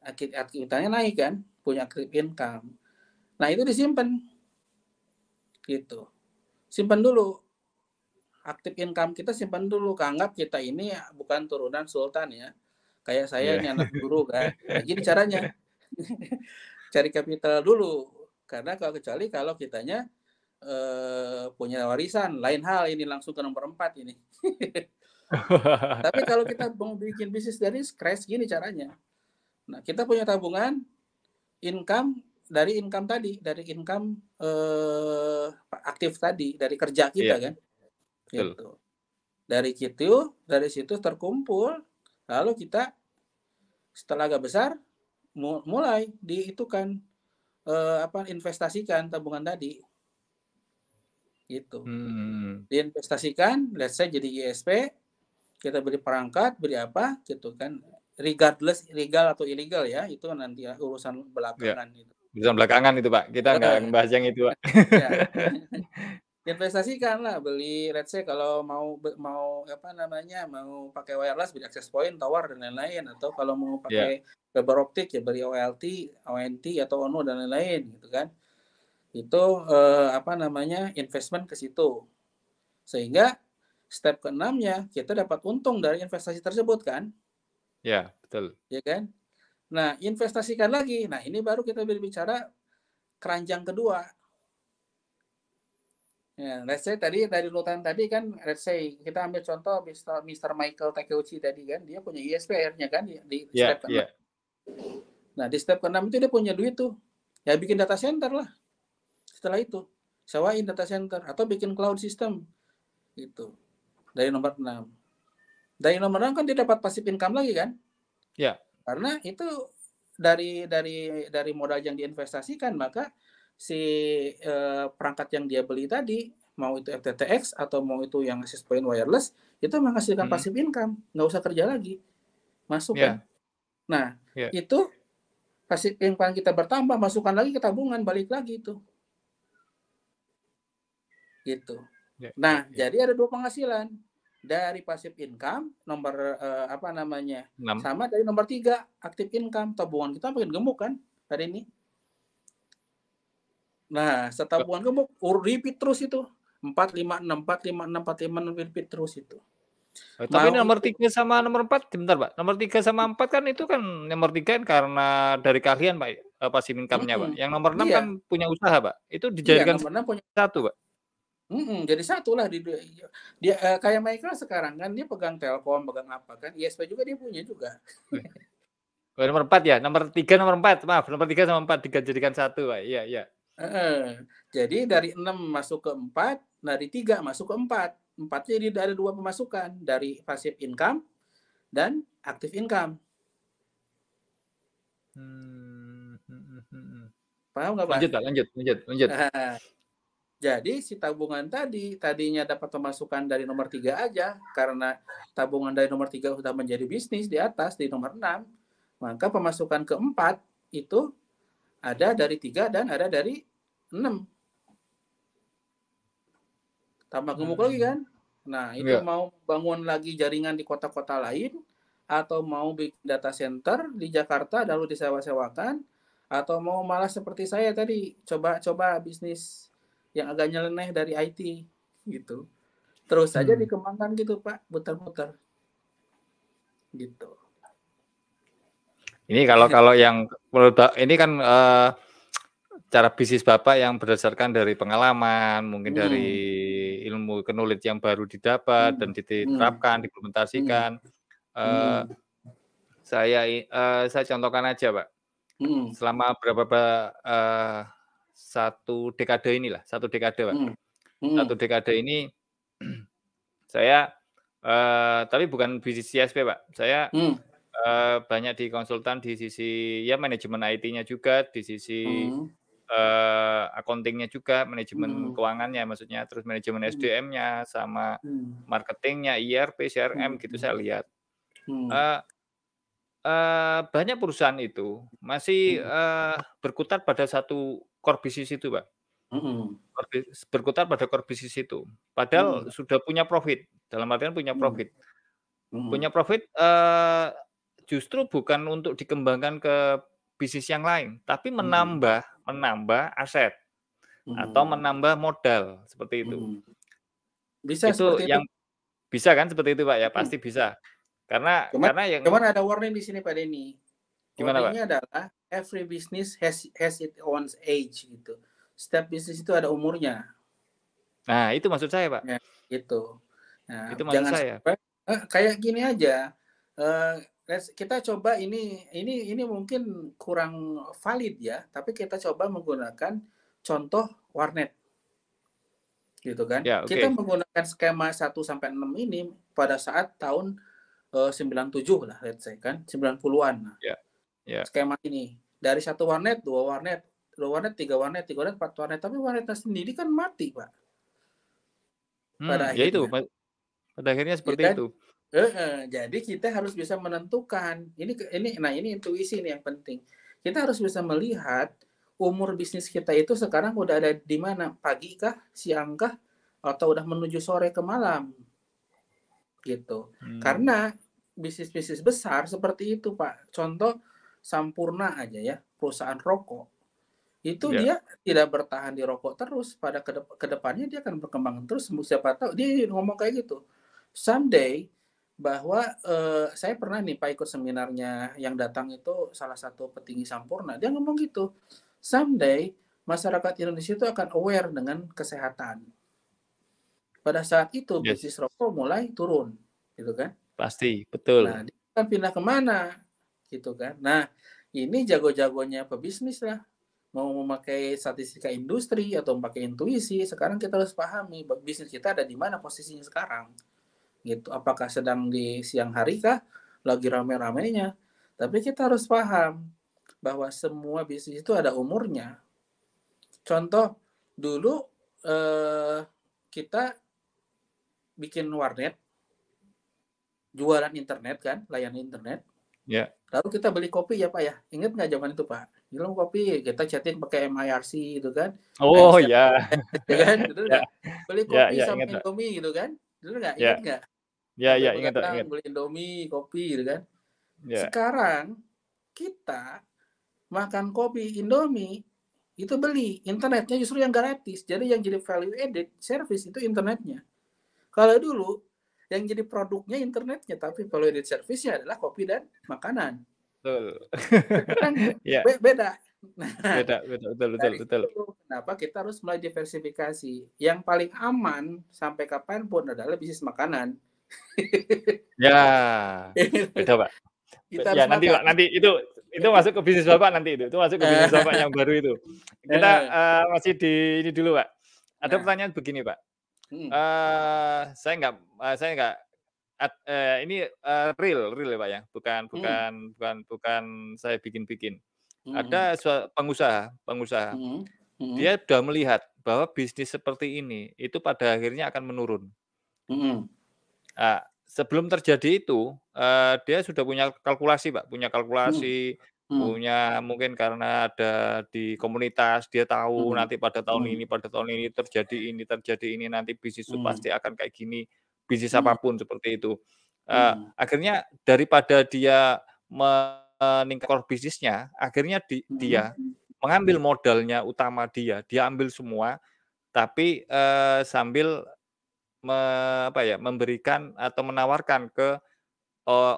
Aktivitasnya naik kan, punya aktif income. Nah, itu disimpan gitu. Simpan dulu. Aktif income kita simpan dulu. Anggap kita ini bukan turunan sultan ya. Kayak saya Iya. ini anak guru kan. Nah, gini caranya. Cari kapital dulu. Karena kecuali kalau kitanya punya warisan, lain hal ini langsung ke nomor 4 ini. Tapi kalau kita mau bikin bisnis dari scratch gini caranya. Nah, kita punya tabungan income dari income tadi, dari income aktif tadi, dari kerja kita Iya, kan, betul. gitu. Dari situ terkumpul, lalu kita setelah agak besar mulai diitukan investasikan tabungan tadi, gitu. Mhm. Diinvestasikan, let's say jadi ISP, kita beri perangkat, beri apa, gitu kan. Regardless legal atau ilegal ya, itu nanti ya urusan Iya, belakangan itu. urusan belakangan itu, Pak. Kita nggak ngebahas yang itu, Pak. Ya. Investasikan lah, beli let's say kalau mau apa namanya, mau pakai wireless beli access point, tower dan lain-lain, atau kalau mau Iya, pakai fiber optik ya beli OLT, ONT atau ONO dan lain-lain gitu kan. Itu apa namanya, investment ke situ. Sehingga step ke-6-nya kita dapat untung dari investasi tersebut kan, Ya, betul. ya kan? Nah, investasikan lagi. Nah, ini baru kita berbicara keranjang kedua. Ya, let's say tadi dari urutan tadi kan, let's say kita ambil contoh Mr. Michael Takeuchi tadi kan, dia punya ISP akhirnya kan di Ya, step ke-6. ya. Nah, di step ke-6 itu dia punya duit tuh. Ya bikin data center lah. Setelah itu, sewain data center atau bikin cloud system gitu. Dari nomor 6. Dari nomor 6 kan dia dapat passive income lagi kan? Ya. Karena itu dari modal yang diinvestasikan, maka si perangkat yang dia beli tadi, mau itu FTTX atau mau itu yang access point wireless, itu menghasilkan passive income, nggak usah kerja lagi, masuk kan. Ya. Nah, Ya. itu passive income kita bertambah, masukkan lagi ke tabungan, balik lagi itu. Gitu. Ya. Nah, Ya. jadi ada 2 penghasilan. Dari passive income, nomor sama dari nomor 3, active income. Tabungan kita makin gemuk kan hari ini. Nah, setabungan gemuk, repeat terus itu. 4, 5, 6, 4, 5, 6, 4, 5, 6, repeat terus itu. Tapi nomor 3 sama nomor 4, sebentar Pak. Nomor 3 sama 4 kan itu kan nomor 3 kan karena dari kalian Pak, passive income-nya Pak. Yang nomor 6 kan punya usaha Pak. Itu dijadikan nomor 6 punya satu Pak. Jadi satu lah dia kayak Michael sekarang kan dia pegang Telkom, pegang apa kan, ISP juga dia punya juga. Nomor 4 ya, nomor 3, nomor 4, maaf, nomor 3 sama 4 dijadikan satu Pak. Iya, iya. Jadi dari 6 masuk ke 4, dari 3 masuk ke 4. 4 jadi ada 2 pemasukan, dari passive income dan active income. Paham nggak Pak? Lanjut. Jadi si tabungan tadinya dapat pemasukan dari nomor 3 aja, karena tabungan dari nomor 3 sudah menjadi bisnis di atas, di nomor 6, maka pemasukan keempat itu ada dari 3 dan ada dari 6. Tambah gemuk lagi kan? Nah, itu mau bangun lagi jaringan di kota-kota lain, atau mau bikin data center di Jakarta lalu disewa-sewakan, atau mau malah seperti saya tadi, coba bisnis yang agak nyeleneh dari IT gitu. Terus saja dikembangkan gitu Pak, putar-putar. Gitu. Ini kalau yang menurut ini kan cara bisnis Bapak yang berdasarkan dari pengalaman, mungkin dari ilmu knowledge yang baru didapat dan diterapkan, diimplementasikan. Saya contohkan aja Pak. Selama satu dekade inilah, satu dekade Pak. Satu dekade ini saya tapi bukan bisnis ISP Pak. Saya banyak di konsultan di sisi ya manajemen IT-nya juga, di sisi accounting-nya juga, manajemen keuangannya maksudnya, terus manajemen SDM-nya sama marketingnya, ERP, CRM gitu saya lihat. Banyak perusahaan itu masih berkutat pada satu core bisnis itu Pak. Berkutat pada core bisnis itu. Padahal sudah punya profit, dalam artian punya profit. Punya profit justru bukan untuk dikembangkan ke bisnis yang lain, tapi menambah aset atau menambah modal seperti itu. Bisa Itu seperti yang itu. bisa kan seperti itu Pak ya, pasti bisa. Karena yang cuman ada warning di sini Pak Denny. Gimana Pak? Warningnya adalah every business has its own age gitu. Setiap bisnis itu ada umurnya. Nah, itu maksud saya Pak. Ya, gitu. Nah, Itu maksud jangan saya. sampai kayak gini aja. Kita coba ini mungkin kurang valid ya, tapi kita coba menggunakan contoh warnet. Gitu kan. Ya, Kita okay. menggunakan skema 1 sampai 6 ini pada saat tahun 97 lah, let's say kan, 90-an. Nah. Ya. Ya. Skema ini. Dari 1 warnet, 2 warnet, 2 warnet, 3 warnet, 3 warnet, 4 warnet, tapi warnetnya sendiri kan mati, Pak. Pada ya itu, akhirnya. pada akhirnya seperti ya kan? itu. Jadi kita harus bisa menentukan. Ini intuisi nih yang penting. Kita harus bisa melihat umur bisnis kita itu sekarang udah ada di mana? Pagi kah, siang kah, atau udah menuju sore ke malam? Gitu. Karena bisnis-bisnis besar seperti itu, Pak. Contoh Sampurna aja ya, perusahaan rokok. Itu dia tidak bertahan di rokok terus, pada kedepannya dia akan berkembang terus. Siapa tahu dia ngomong kayak gitu. someday bahwa saya pernah nih Pak ikut seminarnya yang datang itu salah satu petinggi Sampurna. Dia ngomong gitu, someday masyarakat Indonesia itu akan aware dengan kesehatan. Pada saat itu Yes, bisnis rokok mulai turun, gitu kan. pasti, Nah, betul. dia akan pindah kemana, gitu kan. Nah, ini jago-jagonya pebisnis lah. Mau memakai statistika industri atau memakai intuisi, sekarang kita harus pahami bisnis kita ada di mana posisinya sekarang. Gitu. Apakah sedang di siang hari kah? Lagi rame-ramenya. Tapi kita harus paham bahwa semua bisnis itu ada umurnya. Contoh, dulu kita bikin warnet, jualan internet kan, layanan internet. Ya. Lalu kita beli kopi ya Pak ya. Ingat nggak zaman itu Pak? Minum kopi, kita chatting pakai MIRC gitu kan. Oh ASR, ya, ya kan? Betul ya, nggak? Beli ya, kopi ya, sama ingat Pak. Indomie gitu kan. Betul nggak? Ya, Ingat nggak? ya, Sampai ya, ingat Pak, begadang ingat. beli Indomie, kopi gitu kan. Ya, Sekarang kita makan kopi Indomie itu beli internetnya justru yang gratis. Jadi yang jadi value added service itu internetnya. Kalau dulu yang jadi produknya internetnya, tapi value added service-nya adalah kopi dan makanan. betul. Sekarang Ya, beda. Nah, beda, betul, betul, betul, dari betul. itu kenapa kita harus mulai diversifikasi. Yang paling aman sampai kapanpun adalah bisnis makanan. Ya, beda Pak. Kita Ya harus nanti makan. Pak, nanti itu masuk ke bisnis Bapak nanti itu masuk ke bisnis Bapak yang baru itu. Kita masih di ini dulu Pak. Ada Nah, pertanyaan begini Pak. Saya nggak ini real ya Pak ya, bukan saya bikin-bikin. Ada pengusaha, dia sudah melihat bahwa bisnis seperti ini itu pada akhirnya akan menurun. Sebelum terjadi itu, dia sudah punya kalkulasi Pak, punya mungkin karena ada di komunitas, dia tahu nanti pada tahun ini terjadi ini, nanti bisnis itu pasti akan kayak gini, bisnis apapun seperti itu. Akhirnya daripada dia meningkatkan core bisnisnya, akhirnya dia mengambil modalnya utama dia ambil semua, tapi, sambil memberikan atau menawarkan ke,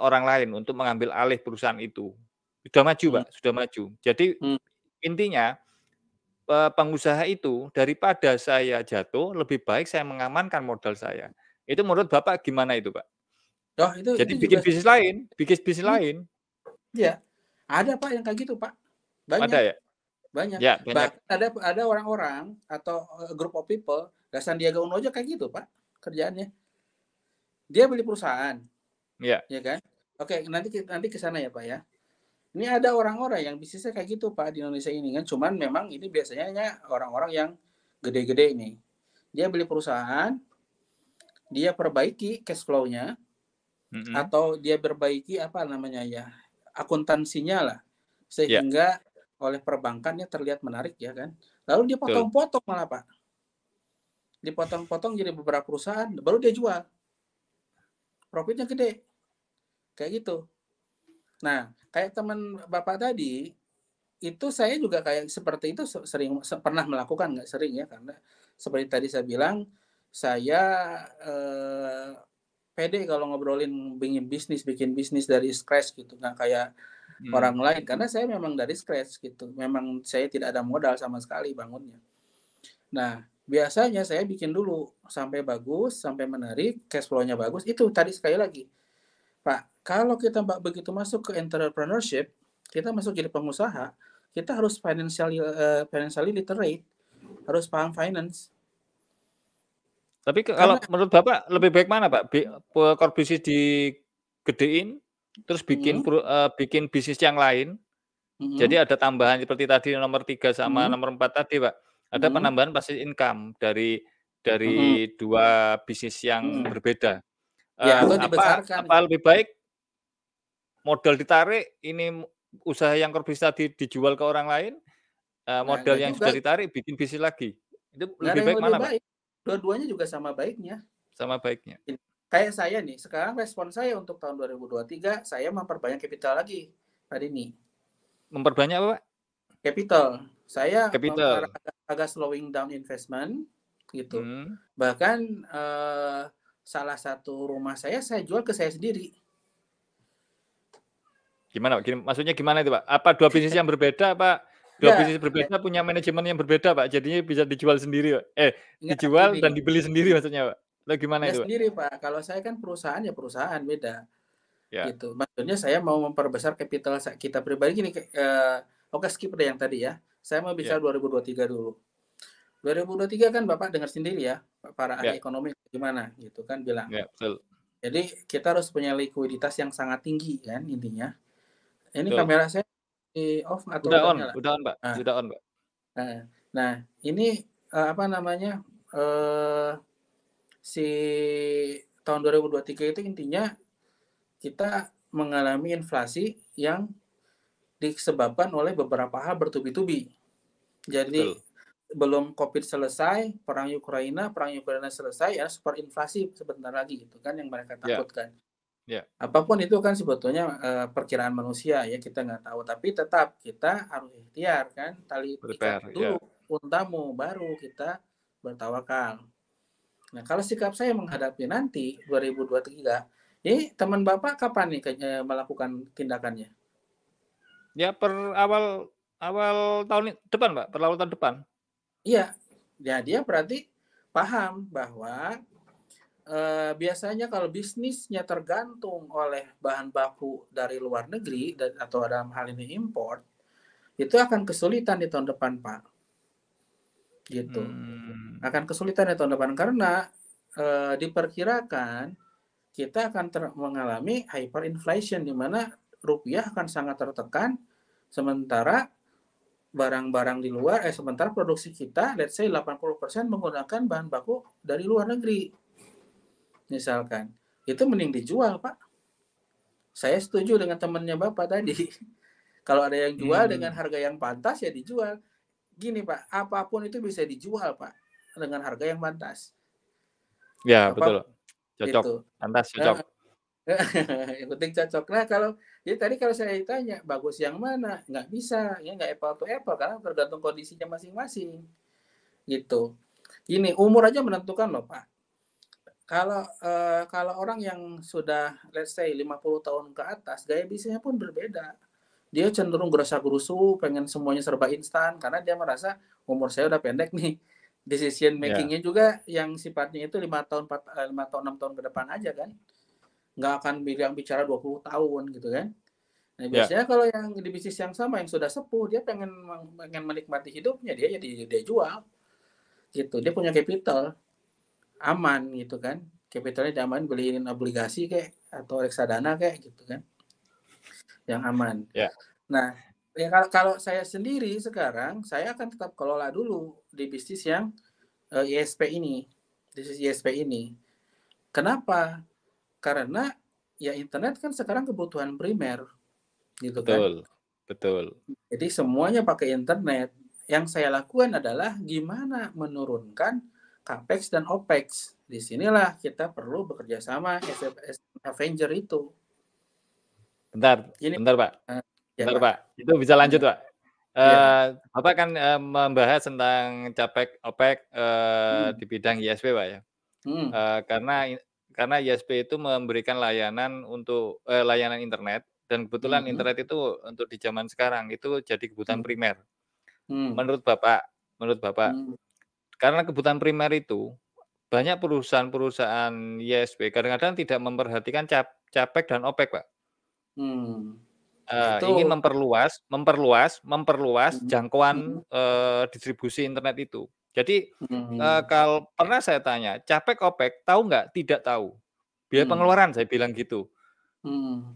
orang lain untuk mengambil alih perusahaan itu. Sudah maju, Pak, sudah maju. Jadi intinya, pengusaha itu daripada saya jatuh, lebih baik saya mengamankan modal saya. Itu menurut Bapak gimana itu, Pak? Oh, Jadi itu juga bikin bisnis lain. iya. Ada Pak yang kayak gitu Pak. Ada Banyak, ya? banyak. Ya, banyak. Bahkan ada orang-orang atau group of people, kayak Sandiaga Uno aja kayak gitu Pak kerjaannya. Dia beli perusahaan, Ya. ya kan? Oke, nanti ke sana ya Pak ya. Ini ada orang-orang yang bisnisnya kayak gitu Pak di Indonesia ini kan. Cuman memang ini biasanya orang-orang yang gede-gede ini. Dia beli perusahaan, dia perbaiki cash flow-nya, atau dia perbaiki apa namanya ya, akuntansinya lah, Ya, sehingga oleh perbankannya terlihat menarik ya kan. Lalu dia betul. potong-potong malah Pak. Dipotong-potong jadi beberapa perusahaan, baru dia jual. Profitnya gede. Kayak gitu. Nah, kayak teman Bapak tadi, itu saya juga kayak seperti itu pernah melakukan, nggak sering ya, karena seperti tadi saya bilang, saya pede kalau ngobrolin bikin bisnis dari scratch gitu, nggak kayak orang lain, karena saya memang dari scratch gitu, memang saya tidak ada modal sama sekali bangunnya. Nah, biasanya saya bikin dulu sampai bagus, sampai menarik, cash flow-nya bagus, itu tadi sekali lagi, Pak, kalau kita begitu masuk ke entrepreneurship, kita masuk jadi pengusaha, kita harus financially literate, harus paham finance. Tapi Karena kalau menurut Bapak lebih baik mana, Pak? Core bisnis digedein, terus bikin bisnis yang lain, jadi ada tambahan seperti tadi nomor 3 sama nomor 4 tadi, Pak. Ada penambahan passive income dari 2 bisnis yang berbeda. ya atau dibesarkan. Apa lebih baik modal ditarik, ini usaha yang core bisnis tadi dijual ke orang lain, modal Nggak yang juga, sudah ditarik bikin bisnis lagi. Itu nggak ada lebih yang baik lebih mana, Pak? baik. Dua-duanya juga sama baiknya. Sama baiknya. Kayak saya nih, sekarang respon saya untuk tahun 2023, saya memperbanyak capital lagi hari ini. Memperbanyak apa, Pak? Capital. Saya Capital. agak slowing down investment gitu. Hmm. Bahkan salah satu rumah saya jual ke saya sendiri. Gimana, Pak? Maksudnya gimana itu, Pak? Apa 2 bisnis yang berbeda, apa 2 Enggak, bisnis berbeda punya manajemen yang berbeda, Pak? Jadinya bisa dijual sendiri, Pak? enggak Dijual gini, dan dibeli sendiri maksudnya, Pak? Atau gimana enggak itu, Pak? sendiri, Pak. Kalau saya kan perusahaan, ya perusahaan, beda, Ya, gitu. Maksudnya saya mau memperbesar kapital kita pribadi gini, oke skip deh yang tadi ya. Saya mau ya, bicara 2023 dulu. 2023 kan Bapak dengar sendiri ya, para ahli ya, ekonomi gimana gitu kan bilang. ya, betul, Jadi kita harus punya likuiditas yang sangat tinggi kan intinya. Ini betul. kamera saya di off atau udah nyala? Udah on, Pak, Nah, sudah on, Pak. nah, nah ini apa namanya eh, si tahun 2023 itu intinya kita mengalami inflasi yang disebabkan oleh beberapa hal bertubi-tubi. Jadi Betul. belum COVID selesai, perang Ukraina selesai, ya super inflasi sebentar lagi gitu kan yang mereka Ya, takutkan. ya, Apapun itu kan sebetulnya perkiraan manusia ya kita nggak tahu, tapi tetap kita harus ikhtiar kan, tali ikat prepare, dulu ya. untamu baru kita bertawakal. Nah kalau sikap saya menghadapi nanti 2023, ini teman Bapak kapan nih melakukan tindakannya? Ya per awal awal tahun depan, Pak, per awal tahun depan. Iya, ya dia berarti paham bahwa biasanya kalau bisnisnya tergantung oleh bahan baku dari luar negeri atau dalam hal ini import, itu akan kesulitan di tahun depan, Pak. Gitu. Mmm, Akan kesulitan di tahun depan karena diperkirakan kita akan mengalami hyperinflation di mana rupiah akan sangat tertekan sementara barang-barang di luar sementara produksi kita let's say 80% menggunakan bahan baku dari luar negeri. Misalkan, itu mending dijual, Pak. Saya setuju dengan temannya Bapak tadi. Kalau ada yang jual dengan mmm, harga yang pantas ya dijual. Gini Pak, apapun itu bisa dijual Pak dengan harga yang pantas. ya betul, Apapun cocok, itu. pantas cocok. Yang penting cocok. Nah jadi tadi kalau saya ditanya bagus yang mana, nggak bisa, ya nggak apple to apple karena tergantung kondisinya masing-masing. Gitu. Gini, umur aja menentukan loh Pak. Kalau orang yang sudah let's say 50 tahun ke atas, gaya bisnisnya pun berbeda. Dia cenderung gerasa-gerusu, pengen semuanya serba instan karena dia merasa umur saya udah pendek nih. Decision Ya, making-nya juga yang sifatnya itu 5 tahun, 5 tahun, 6 tahun ke depan aja kan. Nggak akan bicara 20 tahun gitu kan. Nah, ya, biasanya kalau yang di bisnis yang sama yang sudah sepuh, dia pengen menikmati hidupnya, dia jual gitu. Dia punya capital aman gitu kan, capitalnya diamanin beliin obligasi kayak atau reksadana kayak gitu kan yang aman. ya, Nah ya kalau saya sendiri sekarang saya akan tetap kelola dulu di bisnis yang ISP ini, bisnis ISP ini. Kenapa? Karena ya internet kan sekarang kebutuhan primer gitu kan, betul, betul. jadi semuanya pakai internet. Yang saya lakukan adalah gimana menurunkan capex dan opex. Disinilah kita perlu bekerja sama as Avenger itu. Bentar Gini, bentar, Pak, uh, ya bentar, Pak, Pak, itu bisa lanjut, Pak. ya, Bapak kan, membahas tentang capek OPEC, hmm, di bidang ISP, Pak, ya? hmm, Eee, karena ISP itu memberikan layanan untuk layanan internet dan kebetulan hmm, internet itu untuk di zaman sekarang itu jadi kebutuhan hmm, primer. hmm, Menurut Bapak, hmm, karena kebutuhan primer itu, banyak perusahaan-perusahaan ISP kadang-kadang tidak memperhatikan CAPEX dan OPEX, Pak. hmm. Nah itu, Ingin memperluas hmm, hmm, jangkauan, distribusi internet itu. Jadi, hmm, kalau pernah saya tanya, "Capek, OPEK tahu nggak?" Tidak tahu. Biaya hmm, pengeluaran saya bilang gitu. hmm,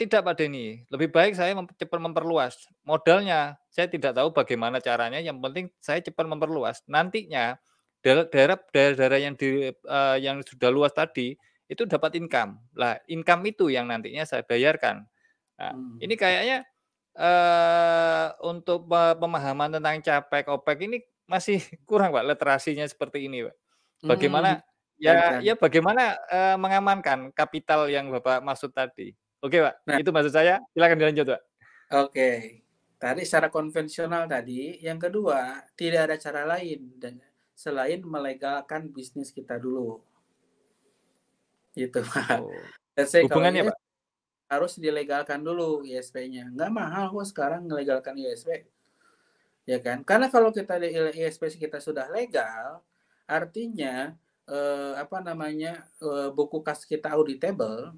"Tidak Pak Denny, lebih baik saya cepat memperluas. Modalnya saya tidak tahu bagaimana caranya, yang penting saya cepat memperluas. Nantinya daerah-daerah yang sudah luas tadi, itu dapat income. Lah, income itu yang nantinya saya bayarkan." Nah, hmm, ini kayaknya, untuk pemahaman tentang capek, OPEK ini masih kurang, Pak, literasinya seperti ini, Pak. hmm, Bagaimana baiklah. bagaimana, mengamankan kapital yang Bapak maksud tadi. Oke, Pak, Nah, itu maksud saya, silakan dilanjut, Pak. oke. Tadi secara konvensional tadi, yang kedua, tidak ada cara lain dan selain melegalkan bisnis kita dulu. gitu, Pak. Oh, Let's say kalau hubungannya, ISP Pak? harus dilegalkan dulu ISP-nya, nggak mahal kok sekarang melegalkan ISP, ya kan. Karena kalau kita di ISP kita sudah legal, artinya, apa namanya, buku kas kita auditable,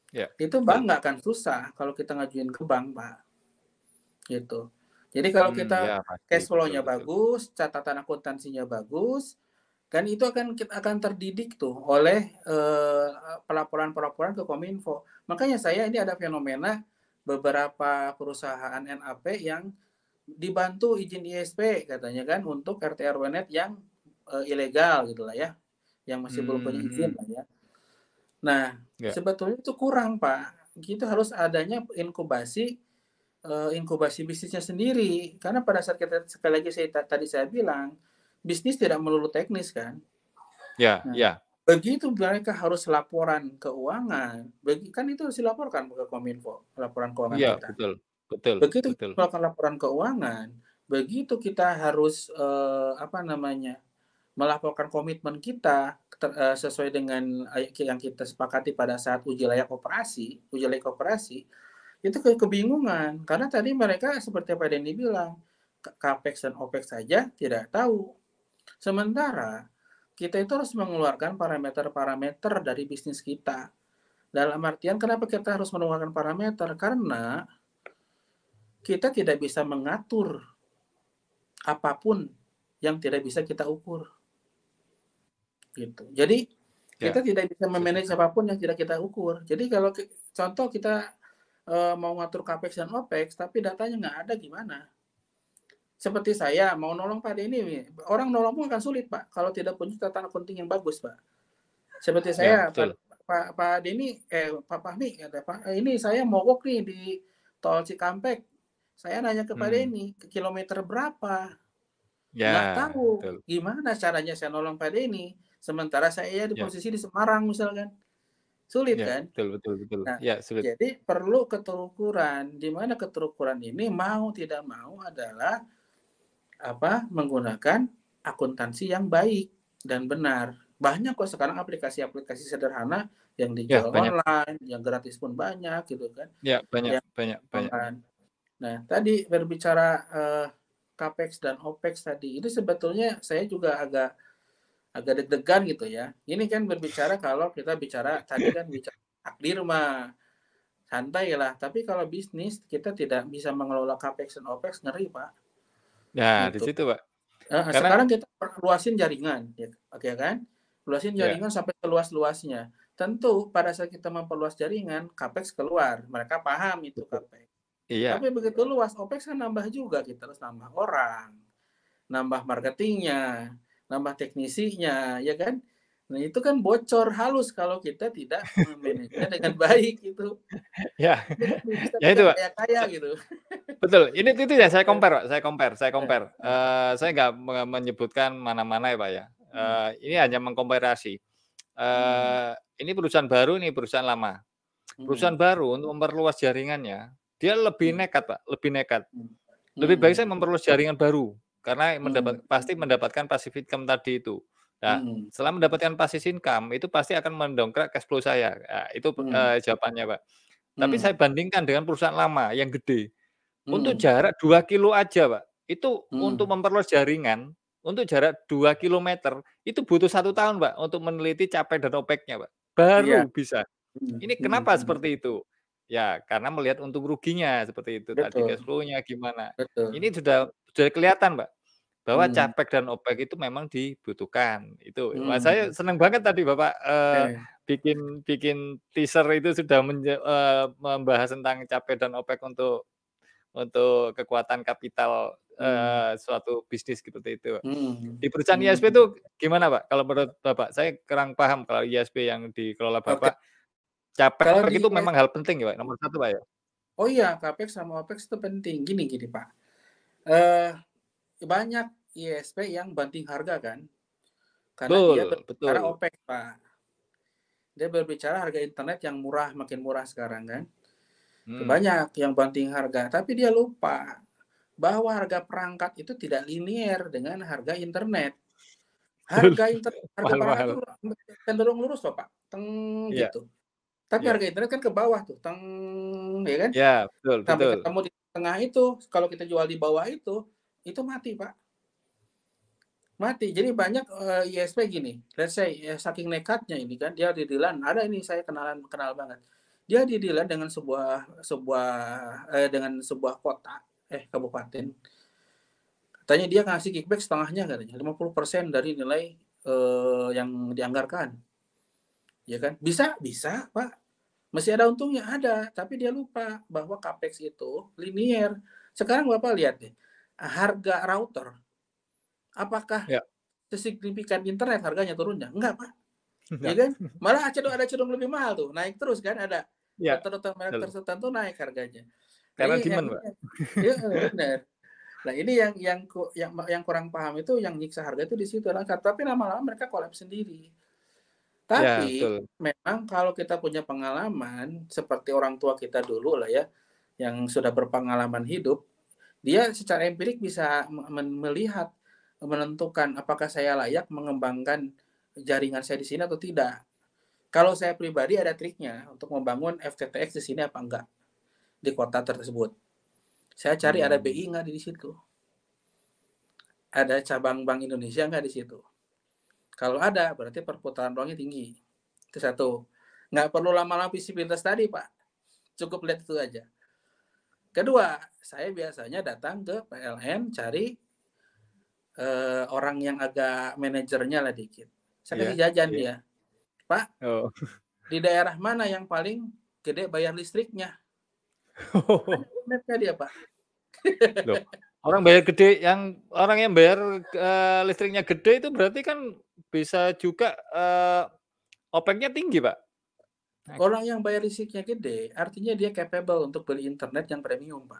Ya, itu bank betul. nggak akan susah kalau kita ngajuin ke bank, Pak, gitu. Jadi kalau Ya kita pasti, cash betul flow-nya betul. bagus, catatan akuntansinya bagus, kan itu akan terdidik tuh oleh, pelaporan-pelaporan ke Kominfo. Makanya saya ini ada fenomena beberapa perusahaan NAP yang dibantu izin ISP katanya kan untuk RT RW net yang, ilegal gitulah ya, yang masih belum punya izin Mhm. lah ya. Nah, Ya sebetulnya itu kurang, Pak. Kita harus adanya inkubasi, inkubasi bisnisnya sendiri. Karena pada saat kita sekali lagi tadi saya bilang, bisnis tidak melulu teknis kan. ya Nah, ya. begitu mereka harus laporan keuangan, kan itu harus dilaporkan ke Kominfo, laporan keuangan Iya, kita. betul betul Begitu kita betul. melakukan laporan keuangan, begitu kita harus, apa namanya, melaporkan komitmen kita sesuai dengan yang kita sepakati pada saat uji layak operasi, itu kebingungan. Karena tadi mereka seperti Pak Denny bilang, Capex dan Opex saja tidak tahu. Sementara kita itu harus mengeluarkan parameter-parameter dari bisnis kita. Dalam artian kenapa kita harus mengeluarkan parameter? Karena kita tidak bisa mengatur apapun yang tidak bisa kita ukur, gitu. Jadi kita Ya, tidak bisa memanage setuju. apapun yang tidak kita ukur. Jadi kalau contoh kita mau ngatur capex dan opex, tapi datanya nggak ada gimana? Seperti saya mau nolong Pak Denny, orang nolong pun akan sulit Pak kalau tidak punya catatan akunting yang bagus Pak. Seperti Ya, saya betul. Pak Denny, Pak Fahmi kata Pak, ini saya mogok nih di tol Cikampek. Saya nanya ke Pak Hmm. Denny, ke kilometer berapa? Nggak Ya, tahu betul. gimana caranya saya nolong Pak Denny, sementara saya di Ya posisi di Semarang misalkan, sulit ya, kan? betul betul betul. Nah, Ya, sulit. jadi perlu keterukuran, di mana keterukuran ini mau tidak mau adalah apa, menggunakan akuntansi yang baik dan benar. Banyak kok sekarang aplikasi-aplikasi sederhana yang Ya, dijual banyak. online, yang gratis pun banyak gitu kan, Ya, banyak yang banyak banyak. online. Nah, tadi berbicara, Capex dan Opex tadi, itu sebetulnya saya juga agak agak deg-degan gitu ya. Ini kan berbicara kalau kita bicara tadi kan bicara takdir mah santai lah, tapi kalau bisnis kita tidak bisa mengelola Capex dan Opex ngeri, Pak, Nah, di gitu. situ, Pak. Sekarang Karena kita luasin jaringan, ya, oke kan? Luasin ya, jaringan sampai seluas-luasnya. Tentu pada saat kita memperluas jaringan, Capex keluar, mereka paham itu betul. Capex. Iya. Tapi begitu luas, Opex kan nambah juga, kita harus nambah orang, nambah marketingnya, nambah teknisinya, ya kan? Nah itu kan bocor halus kalau kita tidak memanajenya dengan baik itu. Ya. Bisa Ya kita itu, Pak. kaya-kaya gitu. Betul, ini ya saya Eh, compare Pak, saya eh, compare. eh, Saya nggak menyebutkan mana-mana ya, Pak, ya. hmm, Ini hanya mengkomparasi. hmm, Ini perusahaan baru, ini perusahaan lama. Perusahaan hmm, baru untuk memperluas jaringannya, dia lebih hmm, nekat, Pak, lebih nekat. hmm, Lebih baik saya hmm, memperluas jaringan baru, karena hmm, pasti mendapatkan passive income tadi itu. Nah, hmm, setelah mendapatkan passive income, itu pasti akan mendongkrak cash flow saya. Itu, hmm, jawabannya, Pak. Tapi saya hmm, bandingkan dengan perusahaan lama yang gede. Untuk hmm, jarak 2 kilo aja, Pak, itu untuk hmm. memperluas jaringan, untuk jarak 2 kilometer, itu butuh 1 tahun, Pak, untuk meneliti capek dan OPEC-nya, Pak, Iya, baru bisa. hmm, Ini hmm, kenapa hmm. seperti itu? Ya, karena melihat untung ruginya seperti itu tadi, cash Betul, flow-nya gimana. betul. Ini sudah kelihatan, Pak, bahwa Hmm, capek dan OPEC itu memang dibutuhkan, itu. Wah, saya hmm. senang banget tadi Bapak, Eh, bikin bikin teaser itu sudah membahas tentang capek dan OPEC untuk kekuatan kapital, hmm, suatu bisnis seperti itu, Pak. hmm, Di perusahaan ISP hmm. itu gimana, Pak, kalau menurut Bapak? Saya kurang paham kalau ISP yang dikelola Oke, Bapak, kalau capek di itu memang hal penting ya, Pak, nomor satu, Pak, ya? oh iya, Capex sama Opex itu penting. Gini gini, Pak, eee, banyak ISP yang banting harga kan, karena dia Betul berbicara betul. Opex, Pak. Dia berbicara harga internet yang murah, makin murah sekarang kan. Hmm. Banyak yang banting harga, tapi dia lupa bahwa harga perangkat itu tidak linier dengan harga internet. Betul, Harga perangkat itu mahal-mahal. cenderung lurus loh, Pak. teng Iya gitu. Tapi iya. harga internet kan ke bawah tuh, teng, ya kan? Ya, betul Sampai betul. ketemu di tengah itu, kalau kita jual di bawah itu mati, Pak. Mati. Jadi banyak, ISP gini, let's say ya saking nekatnya ini kan, dia deal-deal-an, ada ini saya kenal banget. Dia deal-deal-an dengan dengan sebuah kota, kabupaten. Katanya dia ngasih kickback setengahnya katanya, 50% dari nilai, yang dianggarkan. Ya kan? Bisa? Bisa, Pak. Masih ada untungnya? Ada. Tapi dia lupa bahwa capex itu linier. Sekarang Bapak lihat deh, harga router, apakah Ya, sesignifikan internet harganya turunnya? Enggak, Pak. Ya enggak. kan? Malah cenderung lebih mahal tuh, naik terus kan ada Iya, router-router merek betul. tertentu naik harganya. Nah, Karena yang demand, ini Pak. heeh, bener. Nah, ini yang kurang paham itu yang nyiksa harga itu di situ, tapi lama-lama mereka kolaps sendiri. Ya, Tapi betul. memang kalau kita punya pengalaman seperti orang tua kita dulu lah ya, yang sudah berpengalaman hidup, dia secara empirik bisa melihat, menentukan apakah saya layak mengembangkan jaringan saya di sini atau tidak. Kalau saya pribadi ada triknya untuk membangun FTTX di sini apa enggak di kota tersebut. Saya cari ada Hmm. BI enggak di situ. Ada cabang Bank Indonesia enggak di situ. Kalau ada berarti perputaran uangnya tinggi. Itu satu. Nggak perlu lama-lama visibilitas tadi, Pak. Cukup lihat itu aja. Kedua, saya biasanya datang ke PLN cari orang yang agak manajernya lah dikit. Saya Iya kasih jajan iya. dia. Pak, Oh. di daerah mana yang paling gede bayar listriknya? Ada internetnya dia, Pak. Loh, orang yang bayar, listriknya gede itu berarti kan bisa juga, OPEX-nya tinggi, Pak? Nah, Orang yang bayar listriknya gede, artinya dia capable untuk beli internet yang premium, Pak.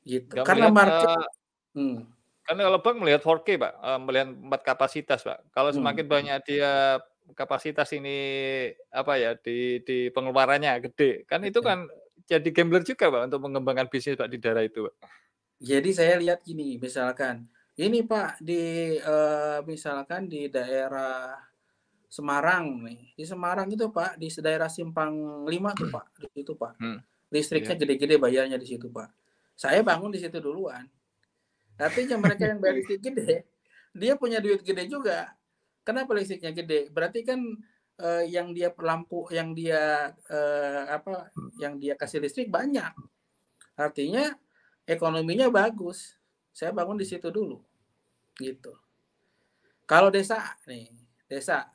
Gitu. nggak Karena melihat, market, hmm, kan kalau bank melihat 4K, Pak, melihat 4 kapasitas, Pak. Kalau hmm. semakin banyak dia kapasitas ini, apa ya, di pengeluarannya gede, kan itu kan jadi gambler juga, Pak, untuk mengembangkan bisnis, Pak, di daerah itu, Pak. Jadi saya lihat gini, misalkan, ini Pak misalkan di daerah Semarang nih, di Semarang itu Pak, di daerah Simpang 5 tuh Pak, di situ Pak. Hmm, Listriknya iya. gede-gede bayarnya di situ Pak. Saya bangun di situ duluan. Artinya mereka yang bayar listrik gede, dia punya duit gede juga. Kenapa listriknya gede? Berarti kan yang dia lampu, yang dia kasih listrik banyak. Artinya ekonominya bagus. Saya bangun di situ dulu, gitu. Kalau desa nih, desa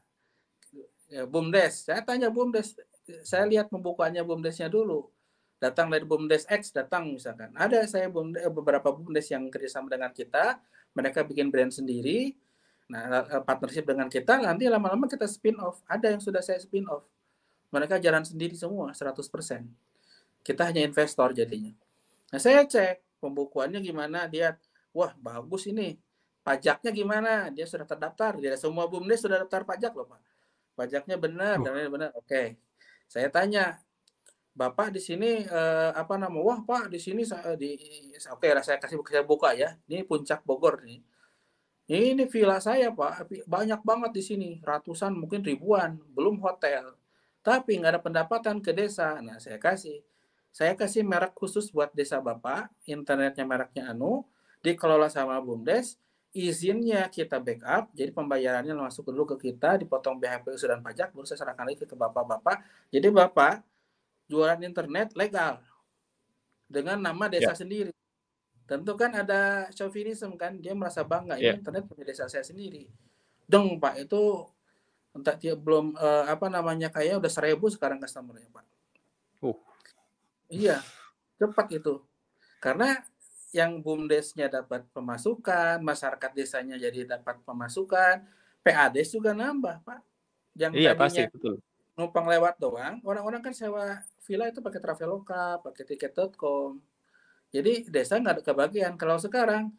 BUMDes, saya tanya BUMDes, saya lihat pembukaannya BUMDesnya dulu. Datang dari BUMDes X, datang misalkan. Ada saya beberapa BUMDes yang kerjasama dengan kita, mereka bikin brand sendiri. Nah, partnership dengan kita, nanti lama-lama kita spin off. Ada yang sudah saya spin off. Mereka jalan sendiri semua, 100%. Kita hanya investor jadinya. Nah, saya cek pembukuannya gimana, dia, wah bagus ini. Pajaknya gimana? Dia sudah terdaftar. Dia semua BUMDes sudah daftar pajak loh, Pak. Pajaknya benar, dan benar. Oke. Saya tanya, Bapak di sini wah Pak di sini oke lah saya buka ya. Ini Puncak Bogor nih. Ini villa saya Pak, banyak banget di sini, ratusan mungkin ribuan, belum hotel. Tapi nggak ada pendapatan ke desa. Nah, saya kasih merek khusus buat desa Bapak, internetnya mereknya dikelola sama BUMDes, izinnya kita backup, jadi pembayarannya masuk dulu ke kita, dipotong BHPU dan pajak, baru saya serahkan lagi ke Bapak-Bapak. Jadi Bapak jualan internet legal dengan nama Ya desa sendiri. Tentu kan ada chauvinism kan, dia merasa bangga ya. ini internet punya desa saya sendiri. Dong Pak, itu entah dia belum kayaknya udah 1.000 sekarang customer-nya Pak. Uh, Iya, cepat itu. Karena yang BUMDes-nya dapat pemasukan, masyarakat desanya jadi dapat pemasukan, PADes juga nambah, Pak. Yang iya pasti, tadinya betul. numpang lewat doang, orang-orang kan sewa villa itu pakai Traveloka, pakai tiket.com. Jadi desa nggak ada kebagian. Kalau sekarang,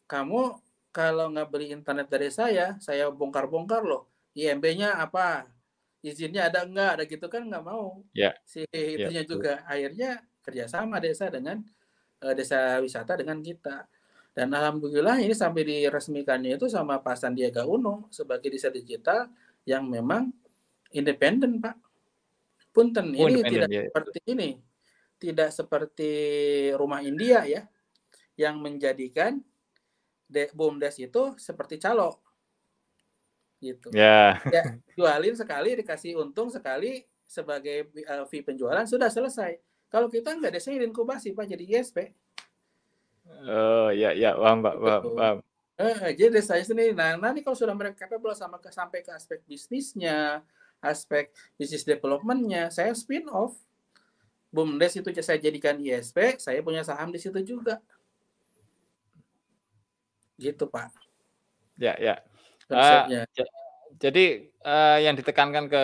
kamu kalau nggak beli internet dari saya bongkar-bongkar loh. IMB-nya apa? Izinnya ada nggak? Ada gitu kan nggak mau. Ya Si ya, itunya betul. juga. Akhirnya kerjasama desa wisata dengan kita. Dan alhamdulillah ini sampai diresmikannya itu sama Pak Sandiaga Uno sebagai desa digital yang memang independen, Pak. Punten, Oh, ini independen tidak ya. seperti ini, tidak seperti rumah India ya, yang menjadikan BUMDes itu seperti calo, gitu. Ya. Ya, jualin sekali dikasih untung sekali sebagai fee penjualan sudah selesai. Kalau kita nggak desain inkubasi Pak jadi ISP. Oh, ya, paham, Pak, Gitu. paham. Jadi desain sendiri. Nah, nanti kalau sudah mereka capable sampai ke aspek bisnisnya, aspek bisnis development-nya, saya spin off. BUMDes itu saya jadikan ISP, saya punya saham di situ juga. Gitu, Pak. Ya. Konsepnya. Jadi yang ditekankan ke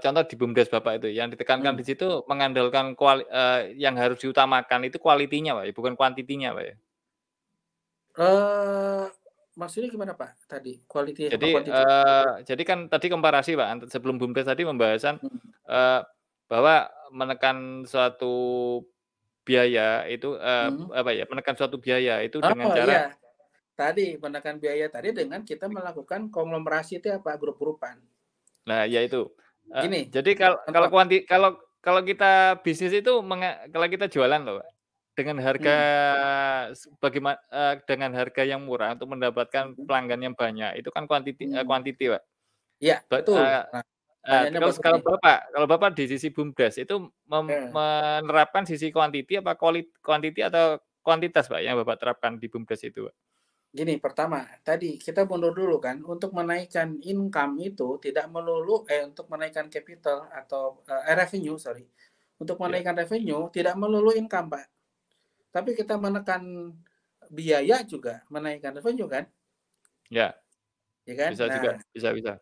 contoh di BUMDes Bapak itu, yang ditekankan di situ mengandalkan yang harus diutamakan itu kualitinya, Pak, ya, bukan kuantitinya, Pak, ya? Maksudnya gimana, Pak? Tadi quality apa Jadi, quantity? jadi kan tadi komparasi, Pak, sebelum BUMDes tadi pembahasan, Hmm. bahwa menekan suatu biaya itu, Hmm. apa ya, menekan suatu biaya itu dengan Oh cara iya, tadi menekan biaya tadi dengan kita melakukan konglomerasi itu apa grup-grupan. nah, ya itu. Gini, Jadi kalau contoh. kalau kita bisnis itu kalau kita jualan loh, Pak, dengan harga Hmm. dengan harga yang murah untuk mendapatkan Hmm. pelanggan yang banyak, itu kan Hmm. quantity, Pak. Iya, Ba betul. Nah, pertanyaannya kalau bagus kalau nih. Bapak di sisi BUMDes itu Eh, menerapkan sisi quantity apa quantity atau kuantitas, Pak, yang Bapak terapkan di BUMDes itu, Pak? Gini, pertama, tadi kita mundur dulu kan, untuk menaikkan income itu tidak melulu untuk menaikkan capital atau revenue, sorry. Untuk Ya, menaikkan revenue tidak melulu income, Pak. Tapi kita menekan biaya juga menaikkan revenue kan, ya, ya kan? bisa juga, Nah, bisa.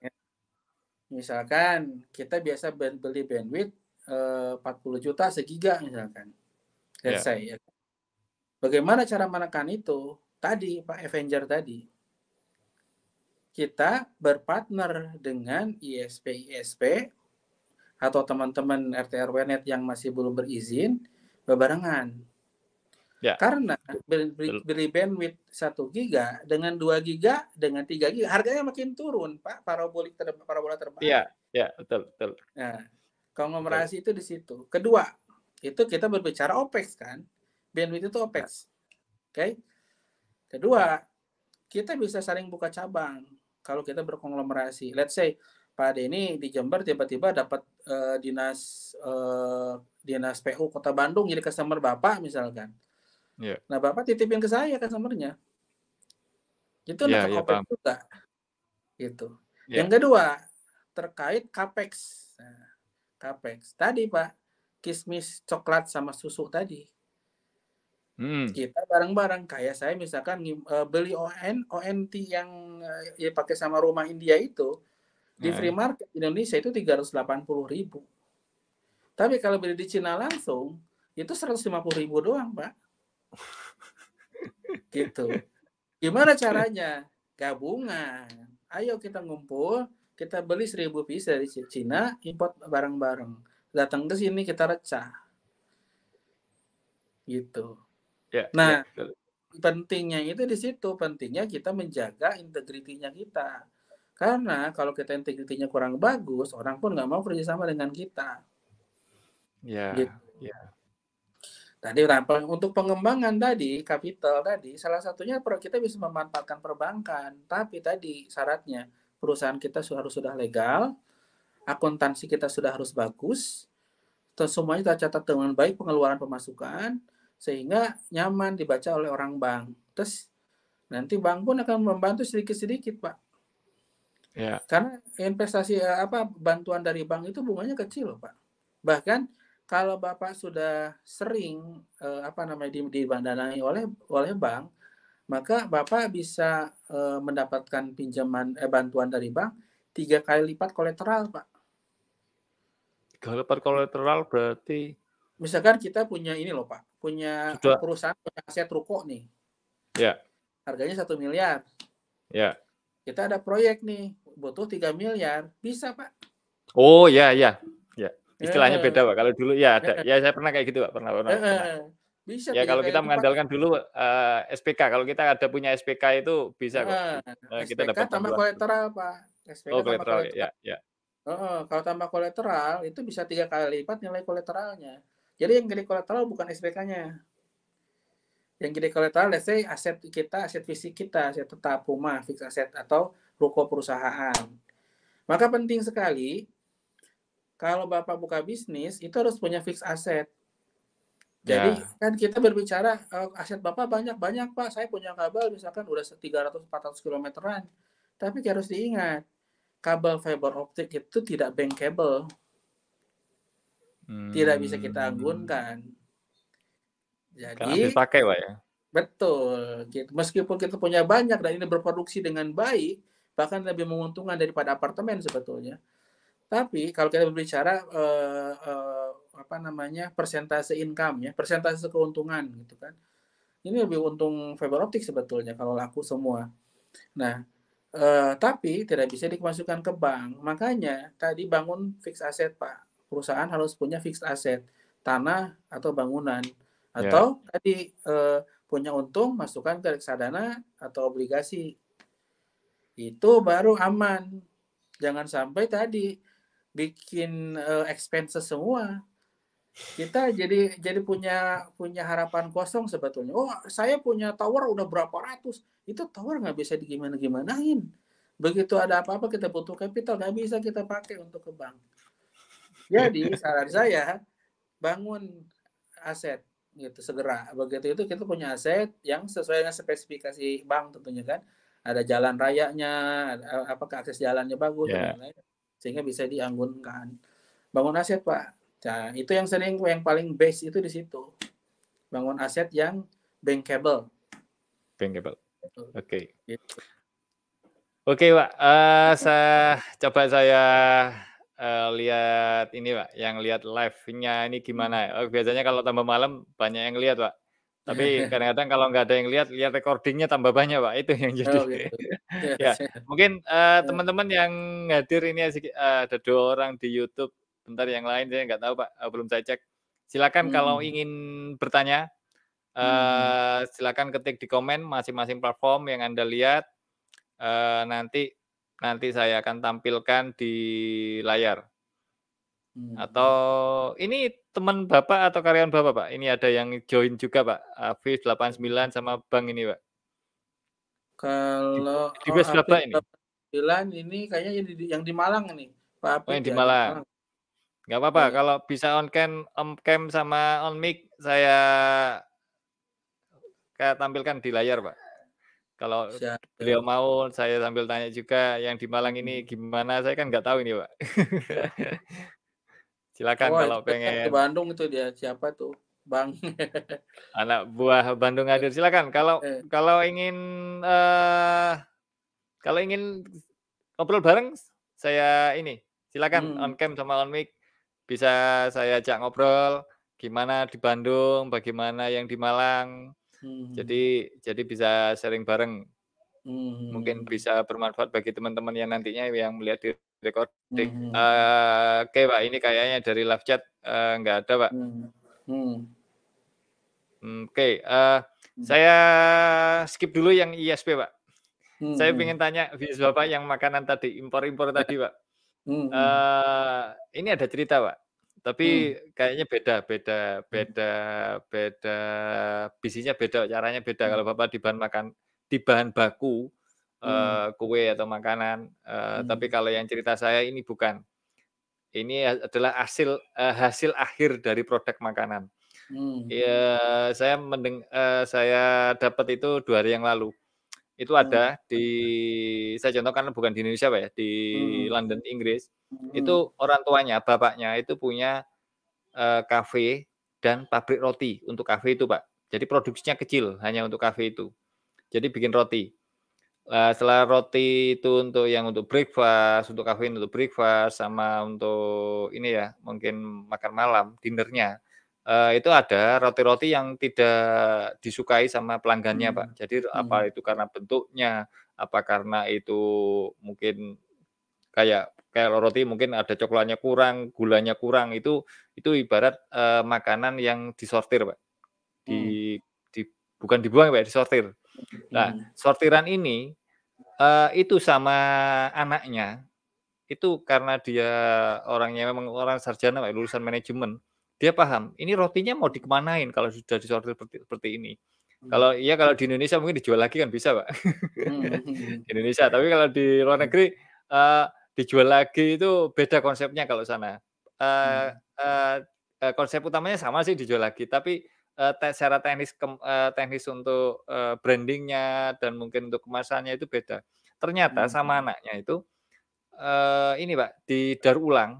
misalkan kita biasa beli bandwidth 40 juta segiga misalkan. Let's Ya, say ya. Bagaimana cara menekan itu? Tadi Pak Avenger tadi. Kita berpartner dengan ISP atau teman-teman RT RW net yang masih belum berizin berbarengan. ya, Karena betul. beli bandwidth 1 giga dengan 2 giga dengan 3 giga harganya makin turun, Pak, parabola terbalik. Iya, betul. Nah, Betul. konglomerasi itu di situ. Kedua, itu kita berbicara OPEX kan. Bandwidth itu Ya, OPEX. Oke. ya, Kedua, kita bisa saling buka cabang kalau kita berkonglomerasi. Let's say Pak Denny di Jember tiba-tiba dapat dinas PU Kota Bandung jadi customer Bapak misalkan. ya, Nah, Bapak titipin ke saya customernya. Itu ya, neken ya, OPEX paham. juga gitu. Ya, Yang kedua, terkait CAPEX. Nah, CAPEX. Tadi Pak, kismis coklat sama susu tadi. mhm, Kita bareng-bareng kayak saya misalkan beli ONT yang ya pakai sama rumah India itu di free heeh. market Indonesia itu 380.000. Tapi kalau beli di Cina langsung itu 150.000 doang, Pak. Gitu. Gimana caranya? Gabungan. Ayo kita ngumpul, kita beli 1.000 piece dari Cina, import bareng-bareng. Datang ke sini kita recah. Gitu. Ya, Nah, betul. pentingnya itu di situ, pentingnya kita menjaga integritinya kita. Karena kalau kita integritinya kurang bagus, orang pun nggak mau kerjasama dengan kita. Gitu. Ya, Tadi untuk pengembangan tadi, capital tadi, salah satunya kita bisa memanfaatkan perbankan. Tapi tadi syaratnya, perusahaan kita harus sudah legal, akuntansi kita sudah harus bagus, terus semuanya kita catat dengan baik pengeluaran pemasukan, sehingga nyaman dibaca oleh orang bank. Terus nanti bank pun akan membantu sedikit-sedikit, Pak. ya, Karena investasi bantuan dari bank itu bunganya kecil loh, Pak. Bahkan kalau Bapak sudah sering didanai oleh bank, maka Bapak bisa mendapatkan pinjaman bantuan dari bank 3 kali lipat kolateral, Pak. kalau per kolateral berarti Misalkan kita punya ini loh, Pak, punya sudah perusahaan punya aset ruko nih, ya, harganya 1 miliar. ya. Kita ada proyek nih, butuh 3 miliar, bisa, Pak. Oh, ya. Istilahnya Eh, beda, Pak, kalau dulu ya ada. eh, Ya, saya pernah kayak gitu, Pak, pernah. eh, bisa Ya, tiga kalau kali kita lipat. mengandalkan dulu, SPK, kalau kita ada punya SPK itu bisa kok, Heeh, kita SPK dapat tambah bantuan. kolateral, Pak. SPK Oh, tambah kolateral kolateral. ya, ya. Heeh, kalau tambah kolateral itu bisa 3 kali lipat nilai kolateralnya. Jadi yang jadi kolateral bukan SPK-nya. Yang jadi kolateral let's say aset kita, aset fisik kita, aset tetap rumah, fixed asset atau ruko perusahaan. Maka penting sekali kalau Bapak buka bisnis itu harus punya fixed asset. Jadi Ya, kan kita berbicara aset Bapak banyak-banyak Pak, saya punya kabel misalkan udah 300-400 kilometeran. Tapi harus diingat, kabel fiber optik itu tidak bankable, tidak bisa kita hmm, anggunkan. kan habis Jadi pakai, Pak, ya? betul, gitu. Meskipun kita punya banyak dan ini berproduksi dengan baik, bahkan lebih menguntungkan daripada apartemen sebetulnya. Tapi kalau kita berbicara apa namanya persentase income ya, persentase keuntungan gitu kan. Ini lebih untung fiber optik sebetulnya kalau laku semua. Nah, tapi tidak bisa dimasukkan ke bank. Makanya tadi bangun fixed asset, Pak. Perusahaan harus punya fixed asset, tanah atau bangunan. Ya, Atau tadi punya untung masukkan ke reksadana atau obligasi. Itu baru aman. Jangan sampai tadi bikin expenses semua. Kita jadi punya harapan kosong sebetulnya. Oh, saya punya tower udah berapa ratus. Itu tower nggak bisa digimana-gimanain. Begitu ada apa-apa kita butuh capital, nggak bisa kita pakai untuk ke bank. Jadi saran saya bangun aset gitu segera. Begitu itu kita punya aset yang sesuai dengan spesifikasi bank tentunya kan. Ada jalan rayanya, apakah akses jalannya bagus dan ya. lain-lain sehingga bisa dianggunkan. Bangun aset, Pak. Nah, itu yang paling base itu di situ. Bangun aset yang bankable. Bankable. Oke. Gitu. Oke, Pak, coba saya, lihat ini, Pak, yang lihat live-nya ini Hmm. gimana. Biasanya kalau tambah malam banyak yang lihat, Pak. Tapi kadang-kadang kalau nggak ada yang lihat recording-nya tambah banyak, Pak, itu yang jadi Oh gitu. Ya, ya, mungkin, ya. teman-teman yang hadir ini ada 2 orang di YouTube, bentar yang lain saya nggak tahu, Pak, belum saya cek. Silakan kalau Hmm. ingin bertanya, Hmm. silakan ketik di komen masing-masing platform yang Anda lihat. Nanti nanti saya akan tampilkan di layar. Atau Hmm. ini teman Bapak atau karyawan Bapak, Pak? Ini ada yang join juga, Pak, Hafiz 89 sama Bang ini, Pak. Di Kalau di base Apit Bapak ini? 89 ini kayaknya yang di Malang ini. Pak Oh, Apit yang di ya di Malang. Malang. Nggak apa-apa, Ya, kalau bisa on cam sama on mic saya tampilkan di layar, Pak. Kalau siap, beliau siap. mau saya sambil tanya juga yang di Malang Hmm. ini gimana, saya kan nggak tahu ini, Pak. Silakan Oh, itu kalau kayaknya di pengen Bandung itu dia siapa tuh? Bang. anak buah Bandung hadir, silakan kalau Eh, kalau ingin, eee, kalau ingin ngobrol bareng saya ini, silakan hmm. on cam sama on mic, bisa saya ajak ngobrol, gimana di Bandung, bagaimana yang di Malang, Hmm. jadi bisa sharing bareng, mungkin Hmm. bisa bermanfaat bagi teman-teman yang nantinya yang melihat di recording. Hmm. Oke, Pak, ini kayaknya dari live chat, nggak ada, Pak. Hmm. Hmm. Oke, Hmm. saya skip dulu yang ISP, Pak. Hmm. Saya Hmm. pengen tanya bisnis Bapak yang makanan tadi, impor-impor Ya. tadi, Pak. Hmm. Hmm. Ini ada cerita, Pak, tapi Hmm. kayaknya beda beda Hmm. beda beda bisnisnya beda, caranya beda. Hmm. Kalau Bapak di bahan baku, Hmm. kue atau makanan, tapi Hmm. kalau yang cerita saya ini bukan. Ini adalah hasil akhir dari produk makanan. Hmm. Saya dapat itu 2 hari yang lalu. Itu Hmm. ada saya contohkan bukan di Indonesia, Pak, ya, di Hmm. London, Inggris. Hmm. Itu orang tuanya, bapaknya itu punya, kafe dan pabrik roti untuk kafe itu, Pak. Jadi produksinya kecil, hanya untuk kafe itu. Jadi bikin roti. Setelah roti itu untuk breakfast, untuk kafein untuk breakfast, sama untuk ini ya, mungkin makan malam, dinner-nya, itu ada roti-roti yang tidak disukai sama pelanggannya, Pak. Hmm. Jadi apa Hmm. itu karena bentuknya, apa karena itu mungkin kayak kayak roti mungkin ada coklatnya kurang, gulanya kurang, itu ibarat, makanan yang disortir, Pak. Hmm. Di bukan dibuang, Pak, disortir. Nah, Hmm. sortiran ini Itu sama anaknya, itu karena dia orangnya memang orang sarjana Pak, lulusan manajemen, dia paham, ini rotinya mau dikemanain kalau sudah disortir seperti ini. Mmm, Kalau di Indonesia mungkin dijual lagi kan bisa, Pak. mhm mhm. Di Indonesia, tapi kalau di luar Iya, negeri, eee, dijual lagi itu beda konsepnya kalau sana. Eee mhm, eee Konsep utamanya sama sih dijual lagi, tapi, secara teknis untuk, branding-nya dan mungkin untuk kemasannya itu beda. Ternyata mhm, sama anaknya itu, ini Pak, didaur ulang,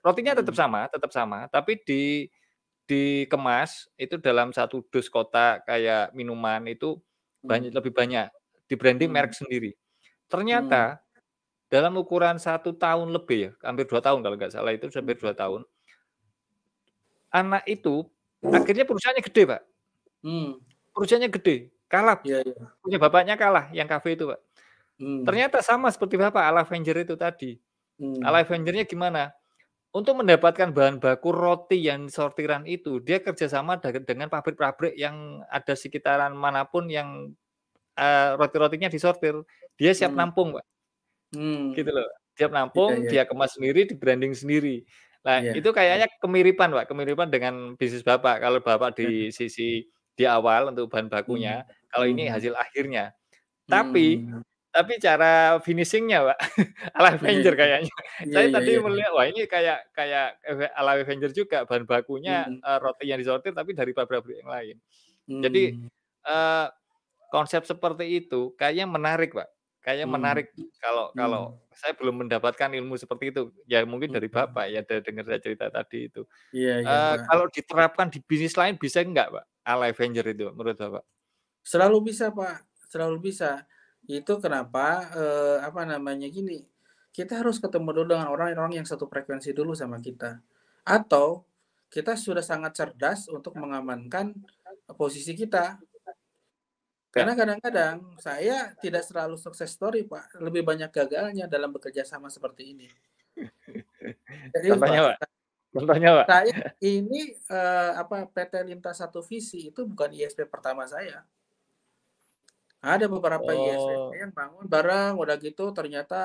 rotinya mhm, tetap sama, tapi dikemas itu dalam satu dus kotak kayak minuman itu mhm, lebih banyak, di-branding mhm, merek sendiri. mmm, Ternyata dalam ukuran 1 tahun lebih ya, hampir 2 tahun kalau nggak salah itu hampir 2 mhm, tahun, anak itu akhirnya perusahaannya gede, Pak. mmm, Perusahaannya gede, kalah, iya iya, punya bapaknya kalah yang kafe itu, Pak. mmm, Ternyata sama seperti Bapak, ala Avenger itu tadi. mmm, Ala Avenger-nya gimana? Untuk mendapatkan bahan baku roti yang sortiran itu, dia kerjasama dengan pabrik-pabrik yang ada sekitaran manapun yang, roti-rotinya disortir. Dia siap mmm, nampung, Pak. Gitu mmm, loh, siap iya nampung, iya dia kemas sendiri, di-branding sendiri. Nah, iya, itu kayaknya kemiripan, Pak, kemiripan dengan bisnis Bapak. Kalau Bapak iya, di sisi di awal untuk bahan mhm, bakunya, kalau ini mhm, hasil akhirnya. Tapi mhm, cara finishing-nya, Pak, ala iya Avenger iya, kayaknya. iya Saya iya tadi iya iya, melihat, wah ini kayak kayak ala Avenger juga, bahan bakunya, mhm, roti yang disortir tapi dari pabrik-pabrik yang lain. Jadi, mmm, eee konsep seperti itu kayaknya menarik, Pak. Kayaknya mmm, menarik kalau kalau mmm, saya belum mendapatkan ilmu seperti itu. Ya mungkin dari mhm, Bapak ya, dengar saya cerita tadi itu. iya iya, Pak. Kalau diterapkan di bisnis lain bisa enggak, Pak? Ala Avenger itu menurut Bapak? Selalu bisa, Pak, selalu bisa. Itu kenapa, apa namanya, gini, kita harus ketemu dulu dengan orang-orang yang satu frekuensi dulu sama kita. Atau kita sudah sangat cerdas untuk mengamankan, posisi kita. Ya. Karena kadang-kadang saya tidak selalu sukses story, Pak, lebih banyak gagalnya dalam bekerja sama seperti ini. Serius, Contohnya, Pak. Pak? Contohnya, Pak? Saya ini, apa, PT Lintas Satu Visi itu bukan ISP pertama saya. Ada beberapa ISP Oh, yang bangun bareng, udah gitu ternyata,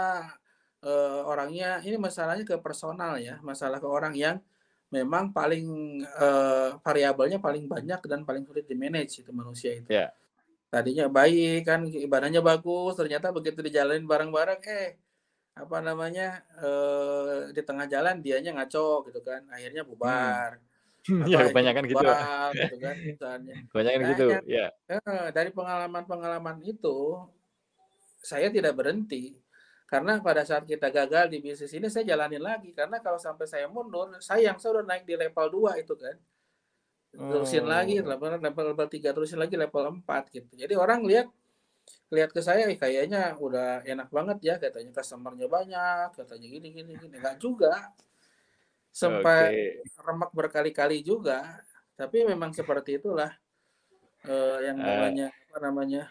orangnya ini masalahnya ke personal ya, masalah ke orang yang memang paling, variabelnya paling banyak dan paling sulit di-manage itu manusia itu. ya. Tadinya baik kan, ibadahnya bagus, ternyata begitu dijalanin bareng-bareng, apa namanya, di tengah jalan dianya ngaco gitu kan, akhirnya Mhm. bubar, Ya atau akhirnya kebanyakan gitu, Pak. jual gitu kan misalnya. Kebanyakan Nah gitu, yang ya. heeh, dari pengalaman-pengalaman itu saya tidak berhenti, karena pada saat kita gagal di bisnis ini saya jalanin lagi, karena kalau sampai saya mundur, sayang saya udah naik di level 2 itu kan. Terusin lagi Oh, level level level 3, terusin lagi level 4 gitu. Jadi orang lihat lihat ke saya, "Ih kayaknya udah enak banget ya," katanya, "customer-nya banyak," katanya, "gini gini gini." Enggak juga, oke. sempat remek berkali-kali juga, tapi memang seperti itulah, yang Eee, namanya, apa namanya,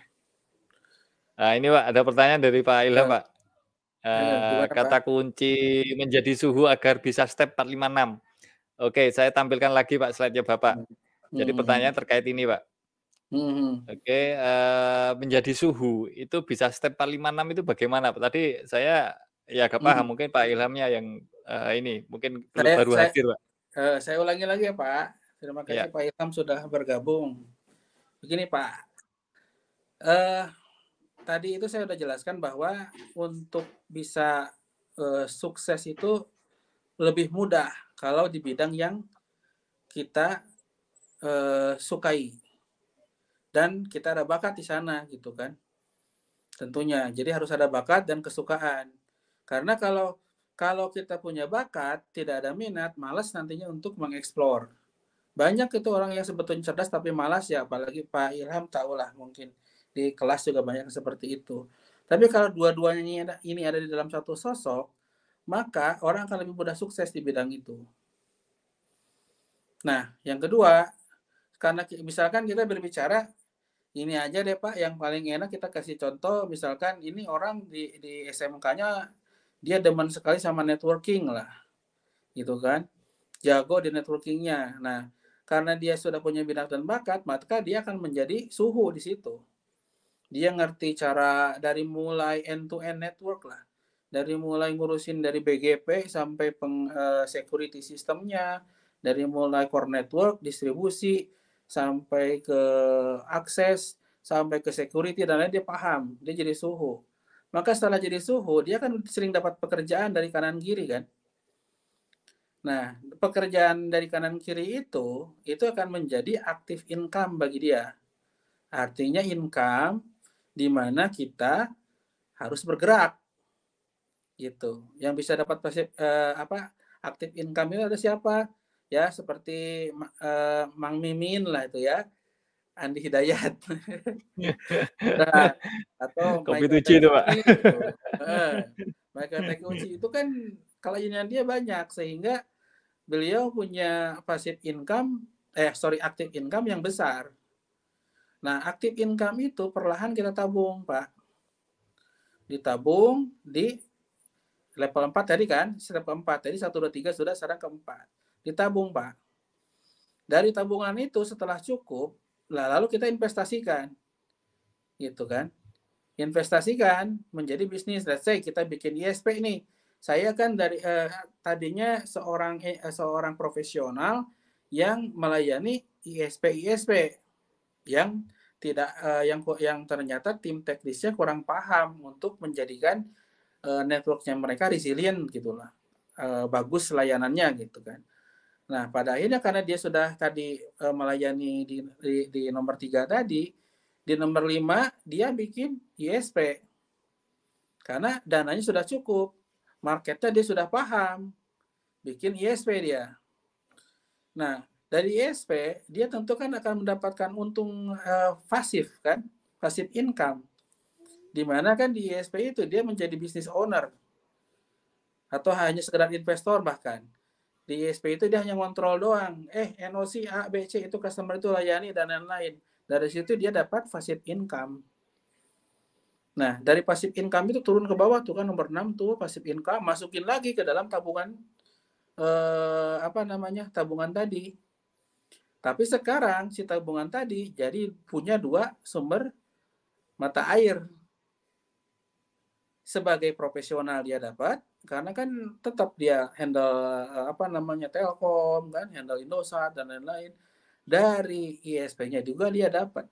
ini, Pak, ada pertanyaan dari Pak Ilham, eee Pak. gimana Pak? Kata kunci menjadi suhu agar bisa step 4, 5, 6. Oke, saya tampilkan lagi, Pak, slide-nya Bapak. Mhm. Jadi Mhm pertanyaan terkait ini, Pak. mhm. Oke, menjadi suhu itu bisa step 4, 5, 6 itu bagaimana, Pak? Tadi saya ya agak paham, Mhm. mungkin Pak Ilhamnya yang, ini mungkin Saya baru saya hadir, Pak. saya ulangi lagi ya, Pak. Terima kasih Iya, Pak Ilham sudah bergabung. Begini, Pak, eee, tadi itu saya sudah jelaskan bahwa untuk bisa, sukses itu lebih mudah kalau di bidang yang kita, sukai dan kita ada bakat di sana gitu kan, tentunya. Jadi harus ada bakat dan kesukaan. Karena kalau kita punya bakat, tidak ada minat, malas nantinya untuk mengeksplor. Banyak itu orang yang sebetulnya cerdas tapi malas ya, apalagi Pak Ilham tahulah mungkin di kelas juga banyak yang seperti itu. Tapi kalau dua-duanya ini ada di dalam satu sosok, maka orang akan lebih mudah sukses di bidang itu. Nah, yang kedua, karena misalkan kita berbicara ini aja deh Pak, yang paling enak kita kasih contoh, misalkan ini orang di SMK-nya dia demen sekali sama networking lah, gitu kan. Jago di networking-nya. Nah, karena dia sudah punya minat dan bakat, maka dia akan menjadi suhu di situ. Dia ngerti cara dari mulai end to end network lah. Dari mulai ngurusin dari BGP sampai security sistemnya, dari mulai core network, distribusi, sampai ke akses, sampai ke security dan lain dia paham, dia jadi suhu. Maka setelah jadi suhu, dia kan sering dapat pekerjaan dari kanan kiri kan. Nah, pekerjaan dari kanan kiri itu akan menjadi active income bagi dia. Artinya income di mana kita harus bergerak gitu. Yang bisa dapat active income itu ada siapa? Ya, seperti Mang Mimin lah itu ya, Andi Hidayat. Nah, atau Kopi Michael tujuh itu, Pak. Tekuci itu. Michael Tekuci itu kan kliennya dia banyak sehingga beliau punya active income yang besar. Nah, active income itu perlahan kita tabung, Pak. Ditabung di level 4 tadi kan, step keempat. Tadi 1, 2, 3 sudah, sekarang keempat. Ditabung, Pak. Dari tabungan itu setelah cukup, lalu kita investasikan. Gitu kan. Investasikan menjadi bisnis. Let's say kita bikin ISP nih. Saya kan dari tadinya seorang profesional yang melayani ISP yang tidak yang ternyata tim teknisnya kurang paham untuk menjadikan networknya mereka resilient gitulah, bagus layanannya gitu kan. Nah pada akhirnya karena dia sudah tadi melayani di nomor 3 tadi, di nomor 5 dia bikin ISP karena dananya sudah cukup, marketnya dia sudah paham, bikin ISP dia. Nah dari ISP dia tentu kan akan mendapatkan untung pasif kan, pasif income. Di mana kan di ISP itu dia menjadi business owner atau hanya sekedar investor bahkan. Di ISP itu dia hanya ngontrol doang. NOC A, B, C itu customer itu layani dan lain-lain. Dari situ dia dapat passive income. Nah, dari passive income itu turun ke bawah tuh kan nomor 6 tuh passive income, masukin lagi ke dalam tabungan tabungan tadi. Tapi sekarang si tabungan tadi jadi punya 2 sumber mata air. Sebagai profesional dia dapat karena kan tetap dia handle Telkom kan, handle Indosat dan lain-lain. Dari ISP-nya juga dia dapat.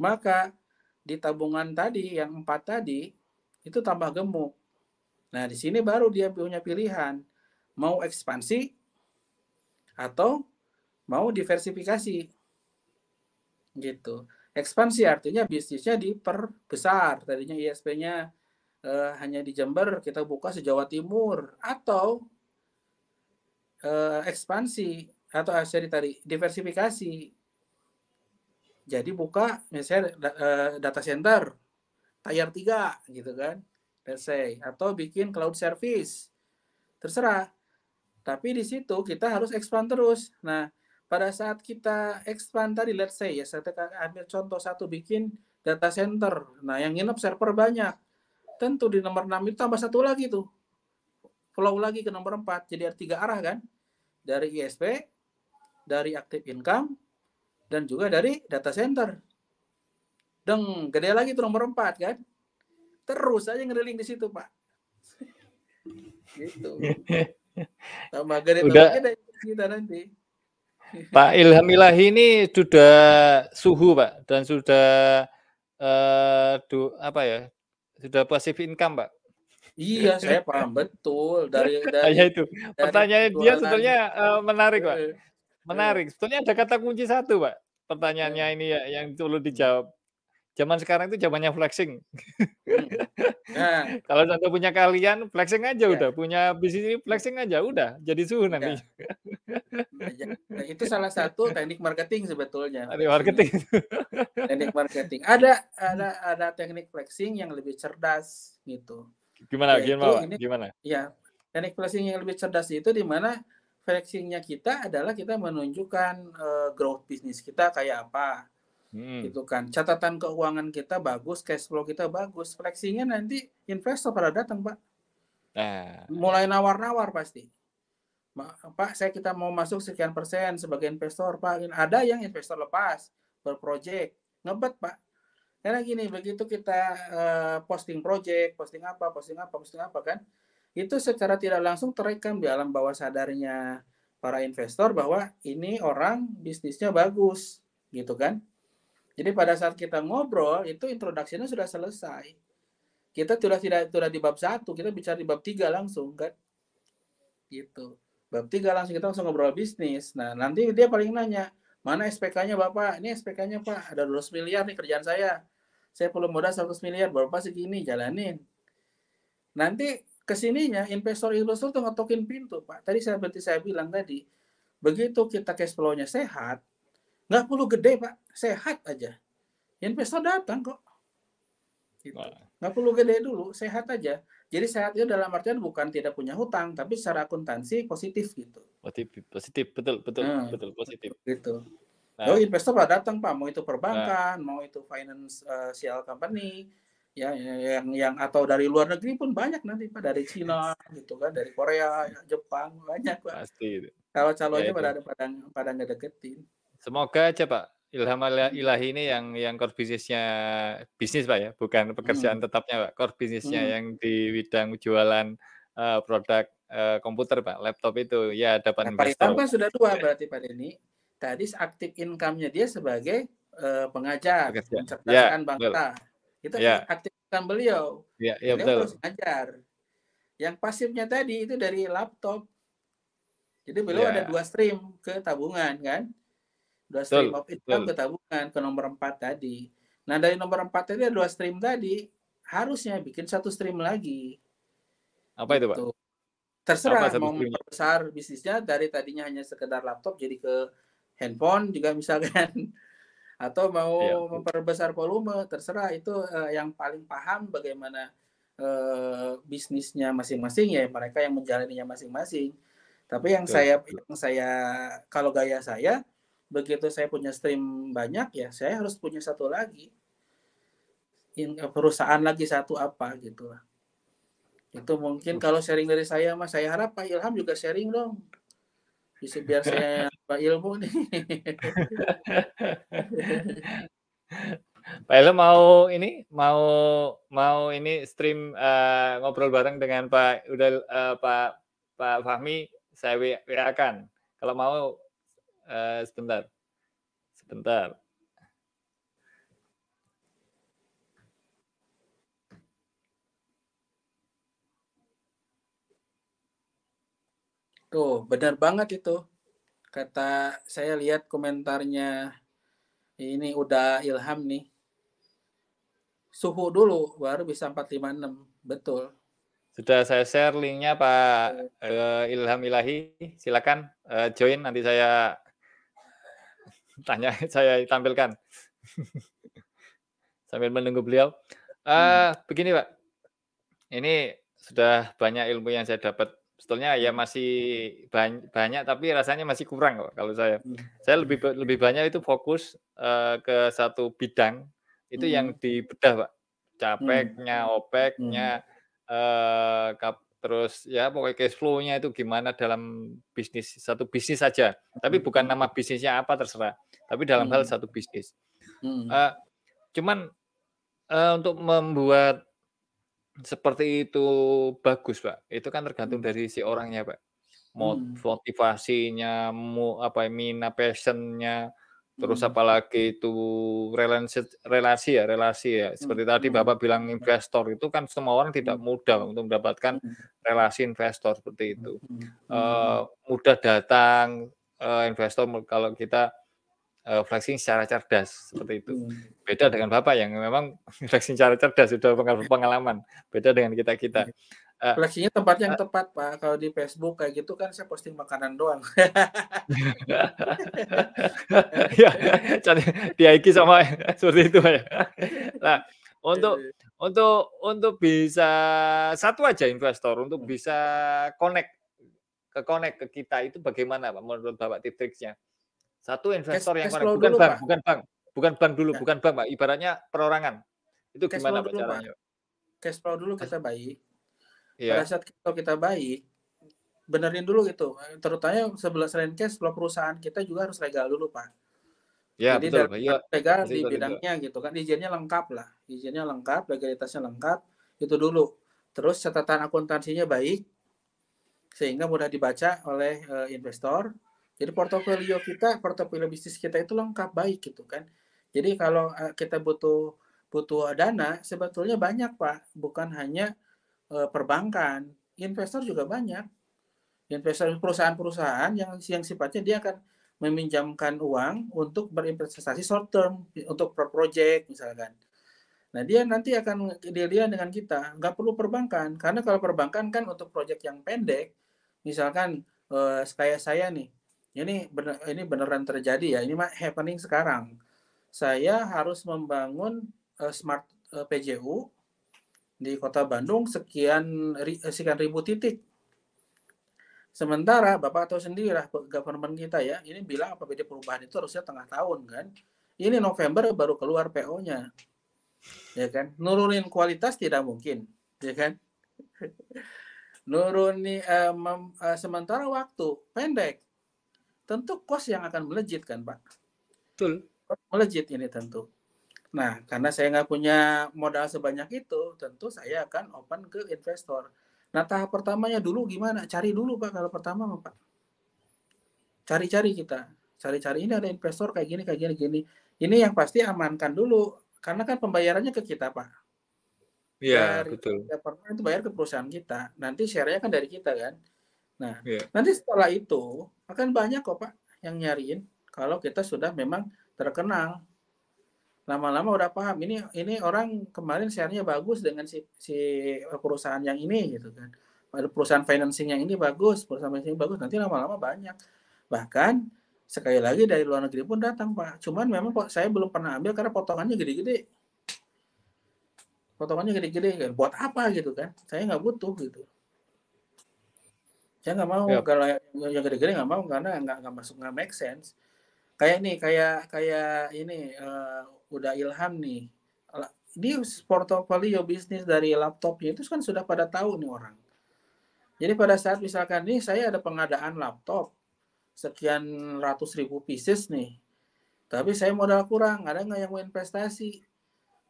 Maka di tabungan tadi yang 4 tadi itu tambah gemuk. Nah, di sini baru dia punya pilihan mau ekspansi atau mau diversifikasi. Gitu. Ekspansi artinya bisnisnya diperbesar. Tadinya ISP-nya hanya di Jember, kita buka se-Jawa Timur, atau ekspansi atau diversifikasi. Jadi buka misalnya data center tier 3 gitu kan. Let's say, atau bikin cloud service. Terserah. Tapi di situ kita harus expand terus. Nah, pada saat kita expand tadi, let's say ya, saya ambil contoh satu, bikin data center. Nah, yang nginep server banyak. Tentu di nomor 6 itu tambah satu lagi tuh. Flow lagi ke nomor 4. Jadi ada 3 arah kan. Dari ISP, dari active income, dan juga dari data center. Gede lagi tuh nomor 4 kan. Terus aja ngeriling di situ, Pak. Gitu. Tambah gede kita nanti. Pak Ilham Ilahi ini sudah suhu, Pak, dan sudah sudah passive income, Pak. Iya, saya paham betul dari itu. Pertanyaan dia sebetulnya menarik, Pak. Menarik. Sebetulnya ada kata kunci satu, Pak. Pertanyaannya ini ya yang perlu dijawab. Zaman sekarang itu zamannya flexing. Nah, kalau satu punya kalian, flexing aja ya, udah. Punya bisnis ini flexing aja udah. Jadi suhu nanti. Nah, itu salah satu teknik marketing sebetulnya. Marketing. Teknik marketing. Ada teknik flexing yang lebih cerdas gitu. Gimana? Gimana? Ya, teknik flexing yang lebih cerdas itu di mana flexingnya kita adalah kita menunjukkan growth bisnis kita kayak apa. Gitu kan. Catatan keuangan kita bagus, cash flow kita bagus. Flexingnya nanti investor pada datang, Pak. Mulai nawar-nawar pasti. Pak, kita mau masuk sekian persen sebagai investor, Pak. Ada yang investor lepas berproject, ngebet, Pak. Karena gini, begitu kita, posting project, posting apa kan, itu secara tidak langsung terekam di alam bawah sadarnya para investor bahwa ini orang bisnisnya bagus, gitu kan. Jadi pada saat kita ngobrol, itu introduction-nya sudah selesai. Kita tidak di bab 1, kita bicara di bab 3 langsung kan, gitu. Bab 3 langsung kita langsung ngobrol bisnis. Nah, nanti dia paling nanya, "Mana SPK-nya Bapak?" "Ini SPK-nya Pak, ada 200 miliar nih kerjaan saya. Saya perlu modal 100 miliar, Bapak segini, jalanin." Nanti kesininya investor-investor tuh ngetokin pintu, Pak. Tadi seperti saya bilang tadi, begitu kita cash flow-nya sehat, nggak perlu gede, Pak, sehat aja. Investor datang kok. Gitu. Wah, Nggak perlu gede dulu, sehat aja. Jadi sehat itu dalam artian bukan tidak punya hutang, tapi secara akuntansi positif gitu. positif positif, betul betul Nah, betul, positif. gitu. Oh, Nah investor pada datang Pak, mau itu nah, perbankan, mau itu financial company, ya yang atau dari luar negeri pun banyak nanti Pak, dari Cina gitu kan, dari Korea, Jepang banyak Pak. pasti itu. Kalau Ya calonnya itu. pada ngedeketin. Semoga aja Pak, ilham ilahi ini yang core bisnisnya bisnis Pak ya, bukan pekerjaan Hmm. tetapnya Pak, core bisnisnya Hmm. yang di bidang jualan, produk, komputer Pak, laptop itu, ya dapat Nah, Pak Ilham investor. kan sudah 2 berarti Pak Denny. Tadi aktif income-nya dia sebagai, pengajar, Pekerja. Ya, mencerdaskan betul. bangsa. Itu Ya aktif income beliau. ya ya Beliau betul. harus ngajar. Yang pasifnya tadi itu dari laptop. Jadi beliau ada 2 Ya, stream ke tabungan kan, 2 stream betul of income betul. ke tabungan, ke nomor 4 tadi. Nah, dari nomor 4 tadi ada 2 stream tadi, harusnya bikin 1 stream lagi, Apa itu Pak? gitu. Apa Terserah satu mau stream-nya? memperbesar bisnisnya dari tadinya hanya sekedar laptop jadi ke handphone juga misalkan, atau mau Iya, memperbesar volume, terserah itu, yang paling paham bagaimana, bisnisnya masing-masing ya mereka yang menjalaninya masing-masing. Tapi betul betul. yang saya kalau gaya saya, begitu saya punya stream banyak ya saya harus punya satu lagi, perusahaan lagi satu apa gitu lah. Itu mungkin kalau sharing dari saya Mas, saya harap Pak Ilham juga sharing dong, bisa biar saya nambah ilmu nih. Pak Elo mau ini, mau mau ini stream, ngobrol bareng dengan Pak udah, Pak Pak Fahmi, saya WA-kan. Kalau mau, sebentar sebentar. Tuh, benar banget itu. Kata saya lihat komentarnya ini udah Ilham nih. Suhu dulu baru bisa 456. Betul. Sudah saya share link-nya Pak, Ilham Ilahi, silakan, join nanti saya tanya saya tampilkan sambil menunggu beliau. Hmm. Begini Pak, ini sudah banyak ilmu yang saya dapat. Sebetulnya ya Hmm. masih banyak tapi rasanya masih kurang kok kalau saya. Hmm. Saya lebih banyak itu fokus, ke satu bidang, itu yang Hmm. dibedah, Pak. Hmm. Capeknya, Hmm. OPEX-nya, terus ya pokoknya cash flow-nya itu gimana dalam bisnis, satu bisnis saja. Tapi bukan Hmm. nama bisnisnya apa terserah, tapi dalam hal Hmm. satu bisnis. Hmm. Eee, cuman, untuk membuat seperti itu bagus, Pak. Itu kan tergantung Hmm. dari si orangnya, Pak. Hmm. Motivasinya, apa, minat, passion-nya, terus Hmm. apalagi itu relasi ya, Hmm. seperti tadi Hmm. Bapak bilang investor, itu kan semua orang tidak Hmm. mudah untuk mendapatkan Hmm. relasi investor seperti itu. Hmm. Hmm. Mudah datang, investor kalau kita flexing secara cerdas, seperti itu. Hmm. Beda dengan Bapak yang memang flexing secara cerdas, sudah pengalaman, beda dengan kita-kita. Eee Seleksinya tempat yang eee, tepat, Pak. Kalau di Facebook kayak gitu kan saya posting makanan doang. iya, cari di IG sama seperti itu ya. Nah, untuk bisa satu aja investor, untuk bisa connect connect ke kita itu bagaimana Pak, menurut Bapak tips triknya? Satu Cash investor yang cash connect, flow bukan dulu, bank Pak. bukan bank bukan bank dulu, Ya, bukan bank Pak, ibaratnya perorangan. Itu cash flow gimana Pak dulu, Pak. caranya? Cash flow dulu Mas kita baik. Pada iya, saat kalau kita baik, benerin dulu gitu, terutama selain cash flow perusahaan kita juga harus legal dulu, Pak. Ya, Jadi betul, dalam Pak. Iya, arti legal pasti di seperti itu. bidangnya gitu kan, izinnya lengkap lah, izinnya lengkap, legalitasnya lengkap, itu dulu. Terus catatan akuntansinya baik, sehingga mudah dibaca oleh investor. Jadi portofolio bisnis kita itu lengkap baik gitu kan. Jadi kalau kita butuh butuh dana, sebetulnya banyak Pak, bukan hanya perbankan, investor juga banyak. Investor perusahaan-perusahaan yang sifatnya dia akan meminjamkan uang untuk berinvestasi short term untuk per project misalkan. Nah dia nanti akan deal dengan kita, nggak perlu perbankan karena kalau perbankan kan untuk project yang pendek, misalkan kayak saya nih, ini beneran terjadi ya, ini mah happening sekarang. Saya harus membangun smart PJU di Kota Bandung sekian ribu titik. Sementara Bapak tahu sendiri lah government kita ya, ini bilang APBD perubahan itu harusnya tengah tahun kan. Ini November baru keluar PO-nya. Ya kan? Nurunin kualitas tidak mungkin, ya kan? Sementara waktu pendek, tentu cost yang akan melejit kan, Pak. Betul. Melejit ini tentu. Nah, karena saya nggak punya modal sebanyak itu, tentu saya akan open ke investor. Nah, tahap pertamanya dulu gimana? Cari dulu, Pak, kalau pertama, Pak. Cari-cari kita. Cari-cari ini ada investor kayak gini, gini. Ini yang pasti amankan dulu. Karena kan pembayarannya ke kita, Pak. Iya, Dari betul. partner itu bayar ke perusahaan kita. Nanti share-nya kan dari kita kan. Nah, Iya. nanti setelah itu akan banyak kok Pak yang nyariin kalau kita sudah memang terkenal. Lama-lama udah paham ini orang kemarin share-nya bagus dengan si perusahaan yang ini gitu kan. Ada perusahaan financing yang ini bagus, perusahaan financing bagus, nanti lama-lama banyak. Bahkan sekali lagi dari luar negeri pun datang Pak. Cuman memang saya belum pernah ambil karena potongannya gede-gede. Potongannya gede-gede kan. Buat apa gitu kan? Saya nggak butuh gitu. Saya nggak mau Ya, kalau yang gede-gede nggak mau karena nggak masuk, nggak make sense. Kayak nih kayak ini udah Ilham nih. Di portofolio bisnis dari laptopnya itu kan sudah pada tahu nih orang. Jadi pada saat misalkan nih saya ada pengadaan laptop sekian ratus ribu pieces nih, tapi saya modal kurang, ada nggak yang mau investasi?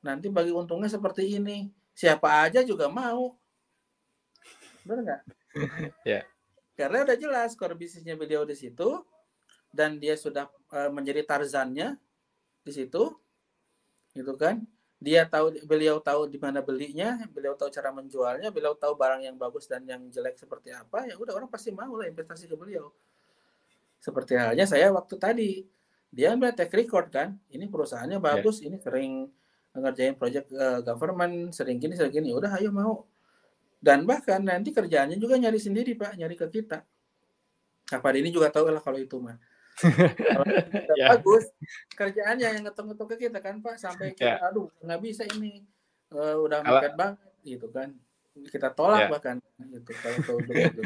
Nanti bagi untungnya seperti ini, siapa aja juga mau, benar nggak? ya. Karena udah jelas core bisnisnya beliau di situ dan dia sudah menjadi Tarzannya di situ, gitu kan? Beliau tahu di mana belinya, beliau tahu cara menjualnya, beliau tahu barang yang bagus dan yang jelek seperti apa. Ya udah orang pasti mau lah investasi ke beliau. Seperti halnya saya waktu tadi, dia ambil track record kan, ini perusahaannya Ya. bagus, ini sering ngerjain project government, sering gini, udah ayo mau. Dan bahkan nanti kerjaannya juga nyari sendiri Pak, nyari ke kita. Nah, Pak Denny juga tahu lah kalau itu mah. Kalau udah Ya. bagus, kerjaannya yang ngetok-ngetok ke kita kan Pak, sampai kita, Ya. aduh nggak bisa ini, udah Kalau mepet banget gitu kan. Kita tolak ya. bahkan gitu kalau produk itu.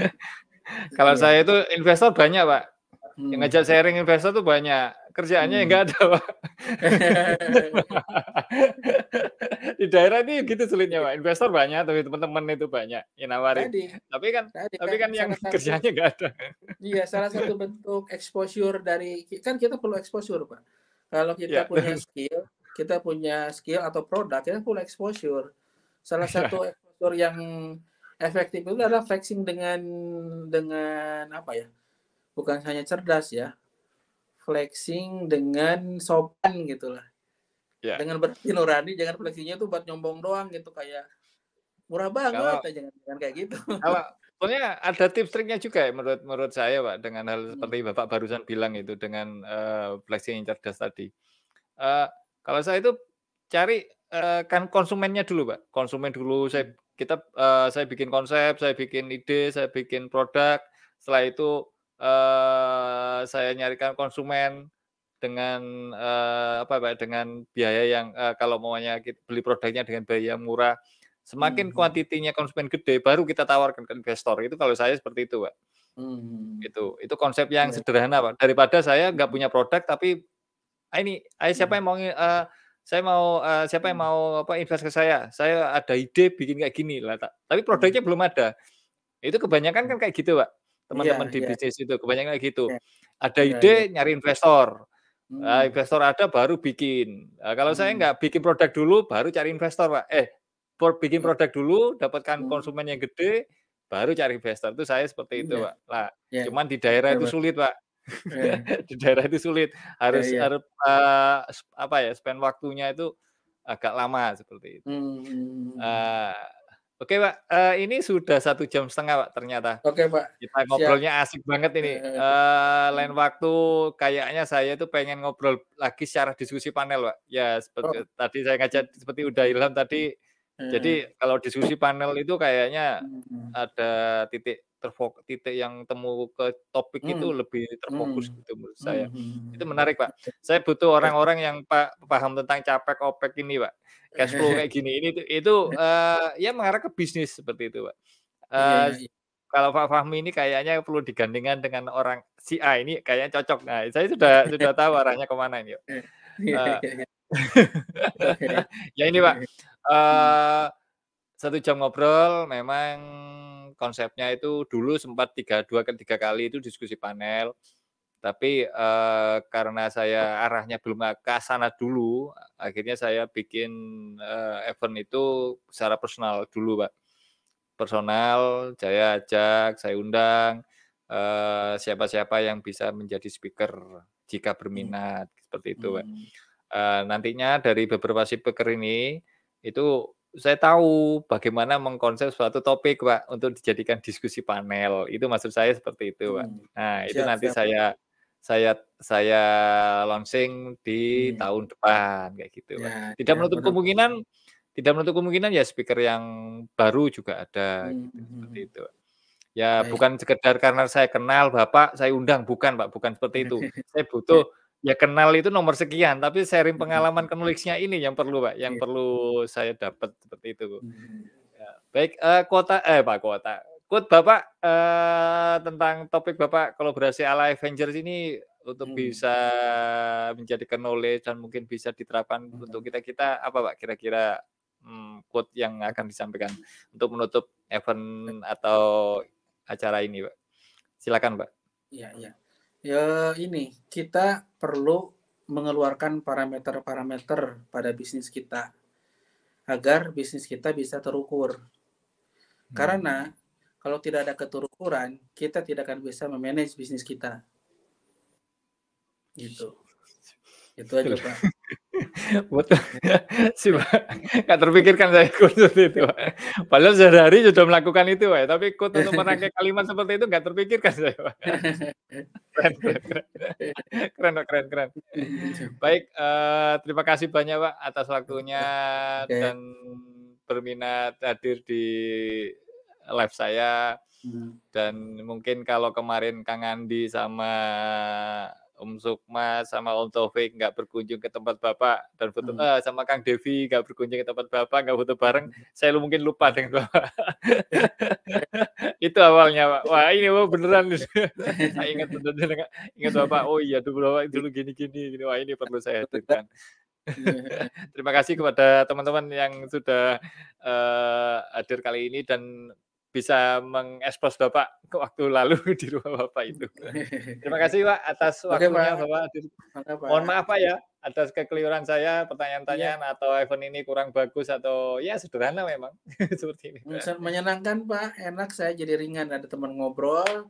Kalau Iya. saya itu investor banyak, Pak. Yang Hmm. ngajak sharing investor tuh banyak. Kerjaannya yang nggak ada, Pak. Di daerah ini gitu sulitnya, Pak. Investor banyak, tapi teman-teman itu banyak yang nawarin. Tadi, Tapi kan tadi tapi kan kan yang salah satu, kerjanya nggak ada. iya salah satu bentuk exposure dari kan kita perlu exposure Pak. Kalau Ya, kita punya skill atau produk, kita perlu exposure. Salah ya. satu exposure yang efektif itu adalah flexing dengan apa ya? Bukan hanya cerdas ya, flexing dengan sopan gitulah. Ya. Dengan bersih nurani, jangan flexingnya tuh buat nyombong doang gitu kayak murah banget, Kalau jangan kayak gitu. Kalau sebenarnya ada tips triknya juga ya menurut menurut saya, Pak, dengan hal Hmm. seperti Bapak barusan bilang itu dengan, flexing yang cerdas tadi. Kalau saya itu cari, kan konsumennya dulu, Pak. Konsumen dulu saya bikin konsep, saya bikin ide, saya bikin produk, setelah itu, saya nyarikan konsumen dengan, apa, Pak, dengan biaya yang, kalau maunya beli produknya dengan biaya yang murah. Semakin Hmm. kuantitinya konsumen gede, baru kita tawarkan ke investor, itu kalau saya seperti itu, Pak. Hmm. Itu konsep yang Ya. sederhana, Pak, daripada saya nggak punya produk tapi, "Ayo siapa Hmm. yang mau siapa yang Hmm. mau apa, invest ke saya ada ide bikin kayak gini." Lah tapi Hmm. produknya belum ada. Itu kebanyakan kan kayak gitu, Pak, Iya, teman-teman di iya, bisnis itu kebanyakan kayak gitu. iya, Ada iya, iya. ide nyari investor, Investor ada baru bikin. Kalau saya mhm, nggak bikin produk dulu, baru cari investor, Pak. Bikin produk dulu, dapatkan mhm, konsumen yang gede, baru cari investor. Itu saya seperti itu, iya, Pak. Lah, iya, cuman di daerah betul itu betul, sulit, Pak. iya, Di daerah itu sulit, iya harus iya, harus, apa ya, spend waktunya itu agak lama, seperti itu. mhm mhm mhm. Eee, oke, Pak, ini sudah 1,5 jam, Pak, ternyata. Oke, Pak, Kita siap, ngobrolnya asik banget ini. heeh, Lain mhm, waktu kayaknya saya tuh pengen ngobrol lagi secara diskusi panel, Pak. Ya oh, seperti tadi saya ngajak seperti udah mhm, Ilham tadi, heeh, jadi kalau diskusi panel itu kayaknya mhm, ada titik yang temu ke topik itu mmm, lebih terfokus mhm, gitu menurut saya. mhm Itu mhm, menarik, Pak. oke, Saya butuh oke, orang-orang yang paham tentang capek OPEC ini, Pak. Cash flow kayak gini, ini tuh itu, ya mengarah ke bisnis seperti itu, Pak. iya Eee, iya iya, kalau Pak Fahmi ini kayaknya perlu digandengkan dengan orang si A ini kayaknya cocok. Nah, saya sudah tahu arahnya ke mana ini, Pak. iya Eee, iya iya, oke, ya ini, Pak, mhm, eee, 1 jam ngobrol memang konsepnya itu dulu sempat 2 ke 3 kali itu diskusi panel, tapi, karena saya arahnya belum ke sana dulu, akhirnya saya bikin, event itu secara personal dulu, Pak. Personal, saya ajak, saya undang, siapa-siapa yang bisa menjadi speaker jika mhm berminat, seperti itu, Pak. mhm, Nantinya dari beberapa speaker ini, itu saya tahu bagaimana mengkonsep suatu topik, Pak, untuk dijadikan diskusi panel, itu maksud saya seperti itu, Pak. mhm, Nah, itu siap nanti siap, saya launching di mhm, tahun depan, kayak gitu, Pak. ya Tidak ya, menutup mudah-mudahan, kemungkinan tidak menutup kemungkinan ya speaker yang baru juga ada, mhm gitu, seperti mhm, itu, Pak. Ya baik. bukan sekedar karena saya kenal Bapak, saya undang, bukan, Pak, bukan seperti itu. Saya Ya, butuh ya kenal itu nomor sekian, tapi sharing mhm, pengalaman nulisnya ini yang perlu, Pak, yang iya, perlu saya dapat, seperti itu. mhm, Ya, baik, quote Bapak, tentang topik Bapak kolaborasi ala Avengers ini untuk mhm, bisa menjadikan knowledge dan mungkin bisa diterapkan untuk mhm, kita-kita apa, Pak, kira-kira, quote yang akan disampaikan untuk menutup baik, event atau acara ini, Pak? Silakan, Pak. iya iya. Ya ini, kita perlu mengeluarkan parameter-parameter pada bisnis kita, agar bisnis kita bisa terukur. Karena Hmm. kalau tidak ada keterukuran, kita tidak akan bisa memanage bisnis kita, gitu. Itu aja, Pak. Betul. Sih, Pak, nggak terpikirkan saya quote seperti itu, Pak. Padahal sehari-hari sudah melakukan itu, Pak, tapi quote untuk merangkai kalimat seperti itu nggak terpikirkan saya, Pak. Keren keren keren. Keren, Pak, keren keren. Baik, terima kasih banyak, Pak, atas waktunya Oke. dan berminat hadir di live saya. Mhm. Dan mungkin kalau kemarin Kang Andi sama Sukma sama Om Taufik nggak berkunjung ke tempat Bapak dan Mhm. sama Kang Devi nggak berkunjung ke tempat Bapak, nggak foto bareng, saya mungkin lupa dengan Bapak. Itu awalnya, Pak. Wah, ini oh beneran nih. Saya ingat bener ingat Bapak, oh iya dulu Bapak dulu gini gini gini. Wah, ini perlu saya hadirkan. Terima kasih kepada teman-teman yang sudah, hadir kali ini dan bisa mengekspos Bapak ke waktu lalu di rumah Bapak itu. Terima kasih, Pak, atas Oke, waktunya Pak. Bapak hadir. Mangga, Mohon Pak. maaf, Pak, ya, atas kekeliruan saya, Iya, pertanyaan-pertanyaan atau event ini kurang bagus atau ya sederhana memang, seperti ini, Pak. menyenangkan, Pak, enak, saya jadi ringan ada teman ngobrol,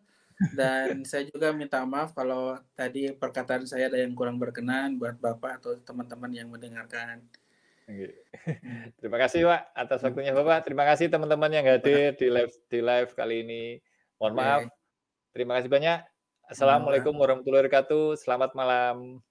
dan saya juga minta maaf kalau tadi perkataan saya ada yang kurang berkenan buat Bapak atau teman-teman yang mendengarkan. Oke. Mhm, Terima kasih, Pak, atas waktunya oke, Bapak. Terima kasih teman-teman yang Pak. hadir di live kali ini. Mohon maaf. Oke, Terima kasih banyak. sama-sama, Pak. Assalamualaikum warahmatullahi wabarakatuh. Selamat malam.